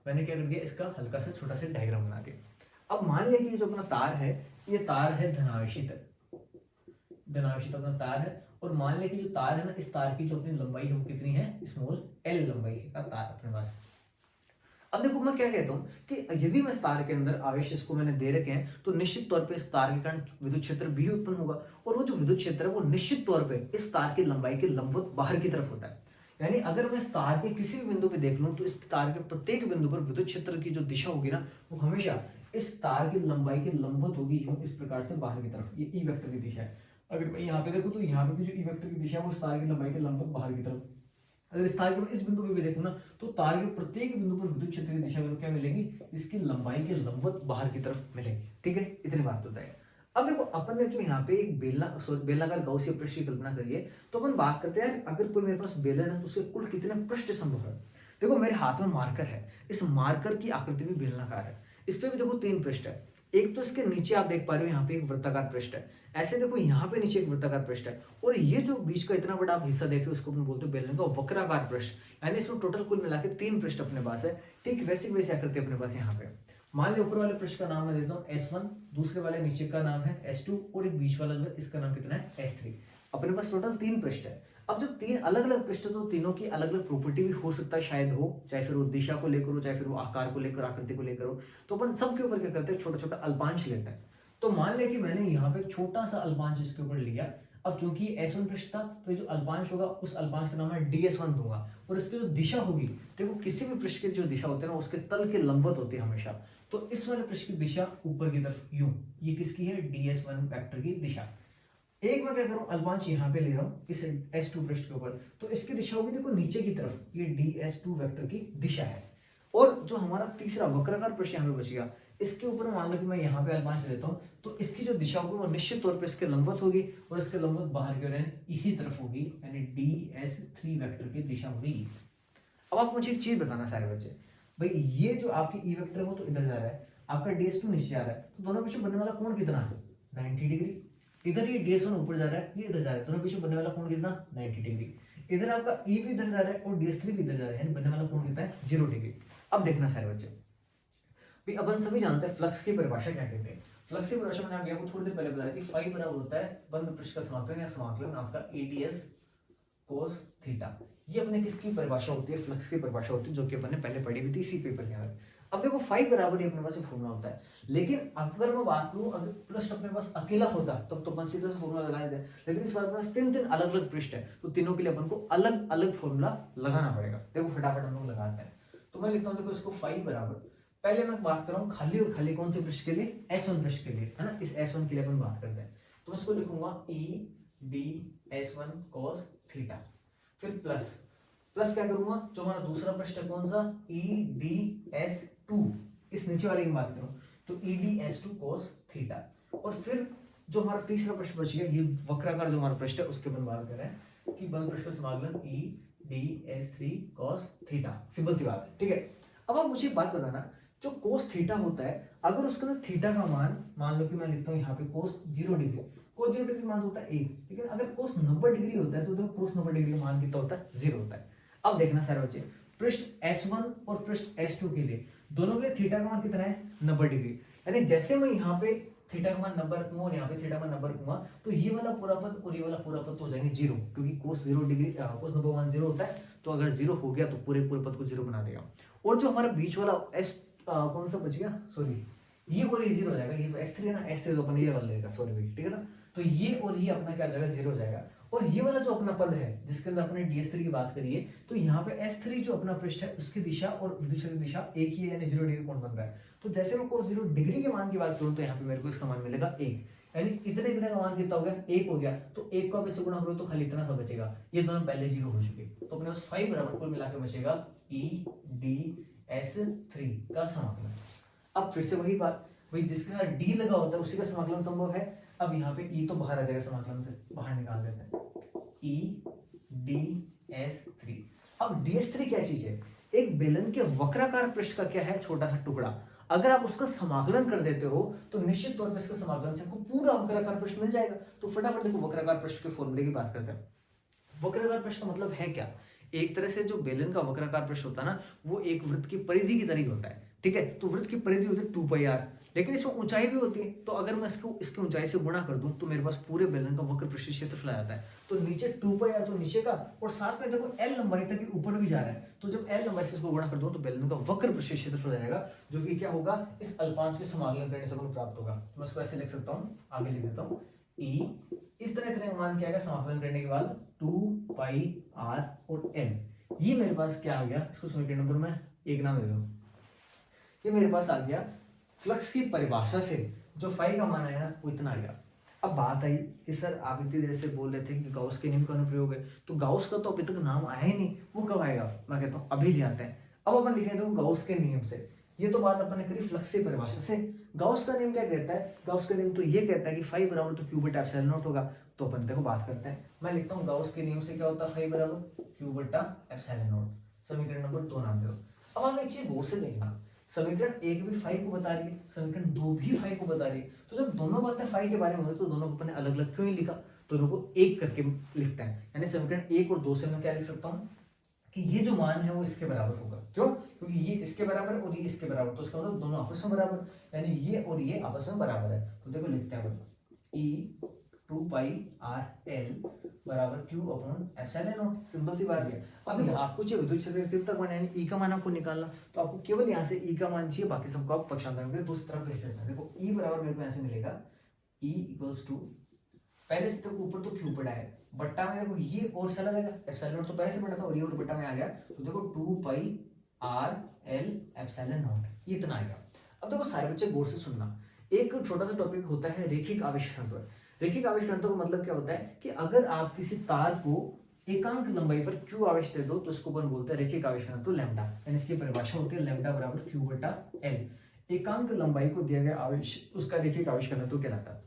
मैंने क्या कर दिया, इसका हल्का सा छोटा सा डायग्राम बना दिया। अब मान लिया कि जो अपना तार है, ये तार है धनावेशित अपना तार है, और मान लिया कि जो तार है ना, इस तार की जो अपनी लंबाई है वो कितनी है, स्मॉल l लंबाई का तार अपने पास। अब देखो मैं क्या कहता हूँ कि यदि मैं इस तार के अंदर आवेश इसको मैंने दे रखे हैं तो निश्चित तौर पे इस तार के कारण विद्युत क्षेत्र भी उत्पन्न होगा, और वो जो विद्युत क्षेत्र है वो निश्चित तौर पे इस तार की लंबाई के लंबवत बाहर की तरफ होता है। यानी अगर मैं इस तार के किसी भी बिंदु पे देख लूं तो इस तार के प्रत्येक बिंदु पर विद्युत क्षेत्र की जो दिशा होगी ना, वो हमेशा इस तार की लंबाई के लंबवत होगी, इस प्रकार से बाहर की तरफ। ये ई वेक्टर की दिशा है। अगर मैं यहाँ पे देखूं तो यहाँ पे भी जो ई वेक्टर की दिशा है वो इस तार की लंबाई के लंबवत बाहर की तरफ। अगर इस तार के इस बिंदु पे भी देखूं ना, तो तार के प्रत्येक बिंदु पर विद्युत क्षेत्र की दिशा में क्या मिलेगी, इसकी लंबाई के लंबवत बाहर की तरफ मिलेगी। ठीक है, इतनी बात होता है। अब देखो अपन ने जो यहाँ पे एक बेलनाकार गाउसियन पृष्ठ की कल्पना करी है, तो अपन बात करते हैं अगर कोई मेरे पास बेलन है तो उसके कुल कितने पृष्ठ संभव है। देखो मेरे हाथ में मार्कर है, इस मार्कर की आकृति भी बेलनाकार है। इस पे भी देखो 3 पृष्ठ है। एक तो इसके नीचे आप देख पा रहे हो यहाँ पे एक वृत्ताकार पृष्ठ है, ऐसे देखो यहाँ पे नीचे एक वृत्ताकार पृष्ठ है, और ये जो बीच का इतना बड़ा आप हिस्सा देख रहे हो उसको अपन बोलते हैं बेलन का वक्राकार पृष्ठ। यानी इसमें टोटल कुल मिला के 3 पृष्ठ अपने पास है। ठीक वैसी वैसी आकृति अपने पास यहाँ पे। मान लो ऊपर वाले पृष्ठ का नाम मैं देता हूँ S1, दूसरे वाले नीचे का नाम है S2, और एक बीच वाला जो है इसका नाम कितना है S3। अपने पास टोटल 3 पृष्ठ है। अब जब 3 अलग अलग पृष्ठ तो तीनों की अलग अलग प्रॉपर्टी भी हो सकता है, शायद हो, चाहे फिर वो दिशा को लेकर हो, चाहे फिर वो आकार को लेकर, आकृति को लेकर हो। तो अपन सबके ऊपर क्या करते हैं, छोटा छोटा अल्पांश लेते हैं। तो मान ले कि मैंने यहाँ पे एक छोटा सा अल्पांश इसके ऊपर लिया। अब चूंकि S1 पृष्ठ था तो ये जो अल्पांश होगा उस अल्पांश का नाम है DS1 दूंगा, और इसकी जो दिशा होगी, देखो किसी भी पृष्ठ की जो दिशा होती है ना उसके तल के लंबवत होती है हमेशा। तो इस वाले पृष्ठ की दिशा ऊपर की तरफ यूं, ये किसकी है, DS1 वेक्टर की दिशा। एक मैं क्या करूं, अल्पांश यहाँ पे ले रहा हूं इस S2 पृष्ठ के ऊपर, तो इसकी दिशा होगी देखो नीचे की तरफ, ये DS2 वेक्टर की दिशा है। और जो हमारा तीसरा वक्राकार पृष्ठ यहाँ पे बच गया, इसके ऊपर मान लो कि मैं यहाँ पे अल्पांश लेता हूँ, तो इसकी जो दिशा होगी वो निश्चित तौर पे इसके लंबवत होगी, और इसके लंबवत बाहर की ओर इसी तरफ होगी, यानी DS3 वेक्टर की दिशा होगी। अब आप मुझे एक चीज बताना सारे बच्चे, भाई ये जो आपकी ई वेक्टर है वो तो इधर जा रहा है, आपका DS2 नीचे जा रहा है, तो दोनों पीछे बनने वाला कोण कितना है, 90 डिग्री। इधर ये DS1 ऊपर जा रहा है, ये इधर जा रहा है, दोनों पीछे बनने वाला कोण कितना, 90 डिग्री। इधर आपका E भी इधर जा रहा है और DS3 भी इधर जा रहा है, यानी बनने वाला कोण कितना है, 0 डिग्री। अब देखना सारे बच्चे, भाई अपन सभी जानते हैं फ्लक्स की परिभाषा क्या कहते हैं। फ्लक्स की परिभाषा मैंने आपको थोड़ी देर पहले बताया कि फाई बराबर होता है बंद पृष्ठ का समाकलन या समाकलन आपका ADS cos थीटा। ये अपने किसकी परिभाषा होती है, फ्लक्स की परिभाषा होती है, जो कि अपन ने पहले पढ़ी हुई थी इसी पेपर के अंदर। अब देखो फाई बराबर ही अपने पास फॉर्मूला होता है, लेकिन अगर मैं बात करूं अगर पृष्ठ अपने पास अकेला होता तब तो अपन सीधा से फॉर्मूला लगा देते, लेकिन इस बार अपने पास 3 अलग अलग पृष्ठ है, तो तीनों के लिए अपन को अलग अलग फॉर्मूला लगाना पड़ेगा। देखो फटाफट हम लोग लगाते हैं। तो मैं लिखता हूँ देखो इसको फाई बराबर, पहले मैं बात कर रहा हूँ खाली और खाली कौन से पृष्ठ के लिए, S1 पृष्ठ के लिए, है ना। इस S1 के लिए अपन बात करते हैं, तो मैं इसको लिखूंगा EDS1 cos थीटा, फिर प्लस प्लस क्या करूंगा, जो हमारा दूसरा पृष्ठ है कौन सा, EDS2, इस नीचे वाले की बात करूं तो EDS2 cos थीटा, और फिर जो हमारा तीसरा पृष्ठ बच गया, ये वक्राकार जो हमारा पृष्ठ है उसके अपन बात कर रहे हैं कि बंद पृष्ठ का समाकलन EDS3 cos थीटा। सिंपल सी बात है, ठीक है। अब आप मुझे बात बताना, जो cos थीटा होता है, अगर उसके अंदर थीटा का मान लो कि मैं लिखता हूँ यहाँ पे cos 0 डिग्री, cos 0 डिग्री मान होता है 1, लेकिन अगर cos 90 डिग्री होता है तो देखो cos 90 डिग्री का मान कितना होता है, 0 होता है। अब देखना सारे बच्चे, पृष्ठ S1 और पृष्ठ S2 के लिए दोनों के लिए थीटा का मान कितना है, 90 डिग्री। यानी जैसे मैं यहाँ पे थीटा का मान 90 रखूंगा और यहाँ पे थीटा का मान 90 रखूंगा, तो ये वाला पूरा पद और ये वाला पूरा पद तो हो जाएंगे 0, क्योंकि cos 0 डिग्री cos 90 मान 0 होता है, तो अगर 0 हो गया तो पूरे पूरे पद को 0 बना देगा। और जो हमारा बीच वाला कौन सा बच गया, सॉरी ये और ये 0 हो जाएगा, ये S3 है ना, S3 तो अपन ये वाला लेगा, सॉरी भाई, ठीक है ना। तो ये और ये अपना क्या हो जाएगा, 0 हो जाएगा। और ये वाला जो अपना पद है जिसके अंदर अपने DS3 की बात करिए, तो यहाँ पे S3 जो अपना पृष्ठ है उसकी दिशा और विद्युत की दिशा एक ही है, यानी 0 डिग्री कोण बन रहा है। तो जैसे मैं cos 0 डिग्री के मान की बात करूं तो यहाँ पे मेरे को इसका मान मिलेगा 1, यानी इतने इतने का मान कितना हो गया, 1 हो गया। तो 1 को आप इससे गुणा करो तो खाली इतना सा बचेगा, ये दोनों पहले 0 हो चुके, तो अपने पास 5 बराबर कुल मिलाकर बचेगा EDS3 का समाकलन। अब फिर से वही बात, भाई जिसके साथ D लगा होता है उसी का समाकलन संभव है। अब यहाँ पे E तो बाहर आ जाएगा, समाकलन से बाहर निकाल देते हैं, EDS3। अब DS3 क्या चीज है, एक बेलन के वक्राकार पृष्ठ का क्या है, छोटा सा टुकड़ा। अगर आप उसका समाकलन कर देते हो तो निश्चित तौर पर इसके समाकलन से आपको पूरा वक्राकार पृष्ठ मिल जाएगा। तो फटाफट देखो वक्राकार पृष्ठ के फॉर्मूले की बात करते हैं। वक्राकार पृष्ठ का मतलब है क्या, एक तरह से जो बेलन का वक्राकार पृष्ठ होता है ना, वो एक वृत्त की परिधि की तरह होता है, ठीक है। तो वृत्त की परिधि होती है 2πr, लेकिन इसमें ऊंचाई भी होती है। तो अगर मैं इसको इसकी ऊंचाई से गुणा कर दूं तो मेरे पास पूरे बेलन का वक्र पृष्ठीय क्षेत्रफल आ जाता है। तो नीचे 2πr तो नीचे का, और साथ में देखो L लंबाई तक ऊपर भी जा रहा है, तो जब L लंबाई से इसको गुणा कर दूं तो बेलन का वक्र पृष्ठीय क्षेत्रफल आएगा, जो कि क्या होगा, इस अल्पांश के समाकलन करने से हमें प्राप्त होगा। तो मैं इसको ऐसे लिख सकता हूँ, आगे लिख देता हूँ, E इस तरह का मान क्या आएगा, समाकलन करने के बाद 2πr और L, ये मेरे पास क्या आ गया, इसको समीकरण नंबर में 1 नाम दे दूं, ये मेरे पास आ गया फ्लक्स की परिभाषा से जो फाई का मान आया ना वो इतना आ गया। अब बात आई कि सर आप इतनी देर से बोल रहे थे कि गाउस के नियम का अनुप्रयोग है, तो गाउस का तो अभी तक नाम आया ही नहीं, वो कब आएगा, मैं कहता हूँ अभी ले आते हैं। अब अपन लिखेंगे देखो गाउस के नियम से, ये तो बात अपन ने करी फ्लक्स की परिभाषा से। गाउस का नियम क्या कहता है, गाउस का नियम तो ये कहता है कि फाई बराबर तो क्यू बटा एप्सिलॉन नॉट होगा। तो अपन देखो बात करते हैं, मैं लिखता हूँ गाउस के नियम से क्या होता है, फाई बराबर क्यू बटा एप्सिलॉन नॉट। समीकरण नंबर 2 नाम दो। अब हम एक चीज गौर से देखना, समीकरण 1 भी फाई को बता रही है, समीकरण 2 भी फाई को बता रही है, तो जब दोनों बातें फाई के बारे में हो तो दोनों को अपने अलग अलग क्यों ही लिखा, दोनों को एक करके लिखते हैं। यानी समीकरण 1 और 2 से मैं क्या लिख सकता हूँ कि ये जो मान है वो इसके बराबर होगा। क्यों? क्योंकि ये इसके बराबर है और ये इसके बराबर, तो इसका मतलब दोनों आपस में बराबर, यानी ये और ये आपस में बराबर है। तो देखो लिखते हैं ई 2 पाई आर एल बराबर Q upon epsilon naught. Simple सी बात है। अब देखो आपको चाहिए विद्युत क्षेत्र तीव्रता का मान यानी ई का मान आपको निकालना, तो आपको केवल यहाँ से ई का मान चाहिए, बाकी सबको आप पक्षांतर करके दूसरी तरफ भेज सकते हैं। देखो ई बराबर मेरे को यहाँ से मिलेगा ई इक्वल्स टू, पहले से तो ऊपर तो क्यू पड़ा है, बट्टा में देखो ये और चला जाएगा, एप्सिलॉन नॉट तो पहले से पड़ा था और ये और बट्टा में आ गया, तो देखो 2 pi R L epsilon not, ये इतना आएगा। अब देखो सारे बच्चे गौर से सुनना, एक छोटा सा टॉपिक होता है रेखिक आवेश घनत्व। रेखिक आवेश घनत्व का मतलब क्या होता है कि अगर आप किसी तार को एकांक लंबाई पर क्यू आवेश दे दो तो इसको अपन बोलते हैं रेखिक आवेश घनत्व लैम्डा, यानी इसकी परिभाषा होती है लैम्डा बराबर क्यू बटा एल। एकांक लंबाई को दिया गया आवेश उसका रेखिक आवेश घनत्व कहलाता है।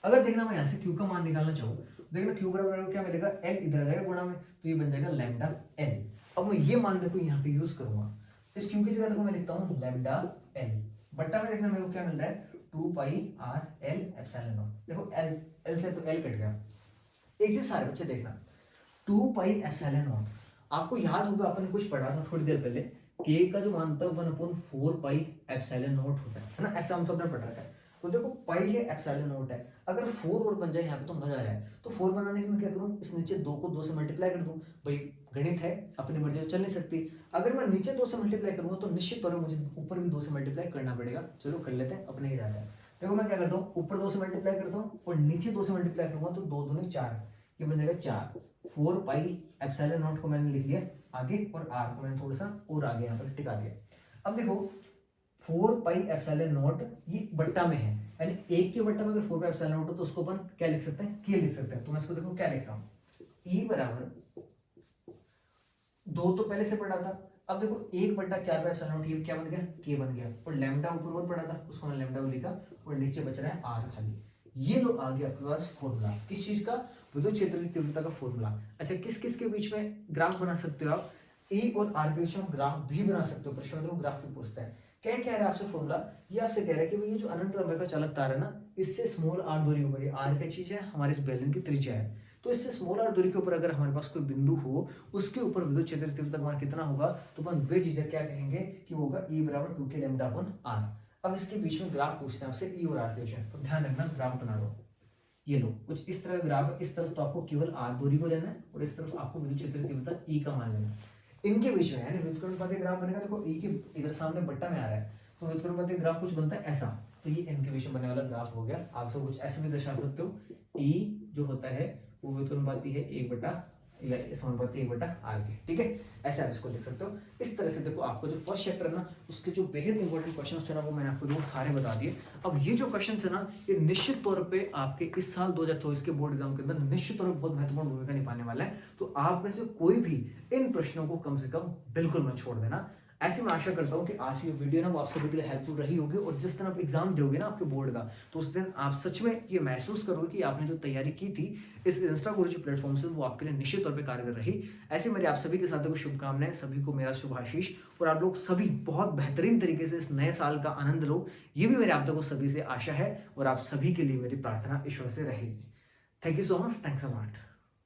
अगर देखना मैं यहाँ से क्यू का मान निकालना चाहूँ, देखना क्यू बराबर क्या मिलेगा, एल इधर आ जाएगा गुणा में, तो ये बन जाएगा लैम्डा एल। अब मैं ये मान देखो यहाँ पे यूज करूंगा, इस क्यू की जगह देखो मैं लिखता हूँ लैम्डा एल, बट्टा में देखना मेरे को क्या मिल रहा है 2 pi R L epsilon not. देखो एल एल से तो एल कट गया। एक चीज सारे बच्चे देखना, 2 पाई एप्सिलॉन नॉट, आपको याद होगा अपन ने कुछ पढ़ा था थोड़ी देर पहले, के का जो मान था 1/4 पाई एप्सिलॉन नॉट होता है ना, ऐसा हम सब ने पढ़ रखा है। तो देखो पाई है एप्सिलॉन नॉट है, अगर 4 और बन जाए यहाँ पे तो मजा आ जाए। तो 4 बनाने के लिए मैं क्या करूँ, इस नीचे 2 को 2 से मल्टीप्लाई कर दूं, भाई गणित है अपनी मर्जी से चल नहीं सकती। अगर मैं नीचे 2 से मल्टीप्लाई करूंगा तो निश्चित तौर पर मुझे ऊपर भी 2 से मल्टीप्लाई करना पड़ेगा। चलो कर लेते हैं, अपने ही जाता है। देखो मैं क्या करता हूँ, ऊपर 2 से मल्टीप्लाई करता हूँ और नीचे 2 से मल्टीप्लाई करूंगा तो 2 दूनी 4, ये बन जाएगा 4। 4 पाई एप्सिलॉन नॉट को मैंने लिख लिया आगे और आर को मैंने थोड़ा सा और आगे यहाँ पर टिका दिया। अब देखो 4 पाई एप्सिलॉन नॉट ये बट्टा में है, यानी एक के बट्टा में अगर 4 पाई एप्सिलॉन नॉट हो तो उसको अपन क्या लिख सकते हैं, के लिख सकते हैं। तो मैं इसको देखो क्या लिख रहा हूँ, ई बराबर 2 तो पहले से पढ़ा था, अब देखो 1/4 पाई एप्सिलॉन नॉट, ये क्या बन गया, के बन गया, और लैम्डा ऊपर और पढ़ा था उसको मैंने लैम्डा लिखा और नीचे बच रहा है आर खाली। ये लो आ गया आपके पास फॉर्मूला, किस चीज का, विद्युत क्षेत्र की तीव्रता का फॉर्मूला। अच्छा किस किस के बीच में ग्राफ बना सकते हो आप, ई और आर के बीच में ग्राफ भी बना सकते हो। प्रश्न देखो ग्राफ भी पूछता है, क्या कह रहा है आपसे फॉर्मूला, ये आपसे कह रहा है कि ये जो अनंत लंबाई का चालक तार है ना, इससे स्मॉल आर दूरी ऊपर, ये आर क्या चीज है, हमारे इस बेलन की त्रिज्या है, तो इससे स्मॉल आर दूरी के ऊपर अगर हमारे पास कोई बिंदु हो उसके ऊपर विद्युत क्षेत्र तीव्रता का मान कितना होगा, तो अपन बेझिझक क्या कहेंगे कि होगा ई बराबर 2 के लैम्डा अपॉन आर। अब इसके बीच में ग्राफ पूछते हैं आपसे ई और आर के बीच में, तो ध्यान रखना ग्राफ बना लो, ये लो कुछ इस तरह ग्राफ है, इस तरफ तो आपको केवल आर दूरी को लेना है और इस तरफ आपको विद्युत क्षेत्र तीव्रता ई का मान लेना है। इनके बीच में यानी व्युत्क्रमानुपाती ग्राफ बनेगा, देखो ई के इधर सामने बट्टा में आ रहा है तो व्युत्क्रमानुपाती ग्राफ कुछ बनता है ऐसा, तो ये इनके बीच में बनने वाला ग्राफ हो गया। आप सब कुछ ऐसे भी दर्शा सकते हो, ई जो होता है वो व्युत्क्रमानुपाती है 1/, या समानुपाती 1/r के, ठीक है, ऐसे आप इसको लिख सकते हो। इस तरह से देखो आपका जो फर्स्ट चैप्टर है ना उसके जो बेहद इंपॉर्टेंट क्वेश्चन है ना वो मैंने आपको सारे बता दिए। अब ये जो क्वेश्चन है ना ये निश्चित तौर पे आपके इस साल 2024 के बोर्ड एग्जाम के अंदर निश्चित तौर पर बहुत महत्वपूर्ण भूमिका निभाने वाला है, तो आप में से कोई भी इन प्रश्नों को कम से कम बिल्कुल मत छोड़ देना। ऐसे मैं आशा करता हूँ कि आज की वीडियो ना वो आप सभी के लिए हेल्पफुल रही होगी, और जिस दिन आप एग्जाम दोगे ना आपके बोर्ड का तो उस दिन आप सच में ये महसूस करोगे कि आपने जो तैयारी की थी इस इंस्टा गुरुजी प्लेटफॉर्म से वो आपके लिए निश्चित तौर पे कारगर रही। ऐसे मेरे आप सभी के साथ शुभकामनाएं, सभी को मेरा शुभाशीष, और आप लोग सभी बहुत बेहतरीन तरीके से इस नए साल का आनंद लो, ये भी मेरे आप तक सभी से आशा है, और आप सभी के लिए मेरी प्रार्थना ईश्वर से रहेगी। Thank you so much, thanks a lot.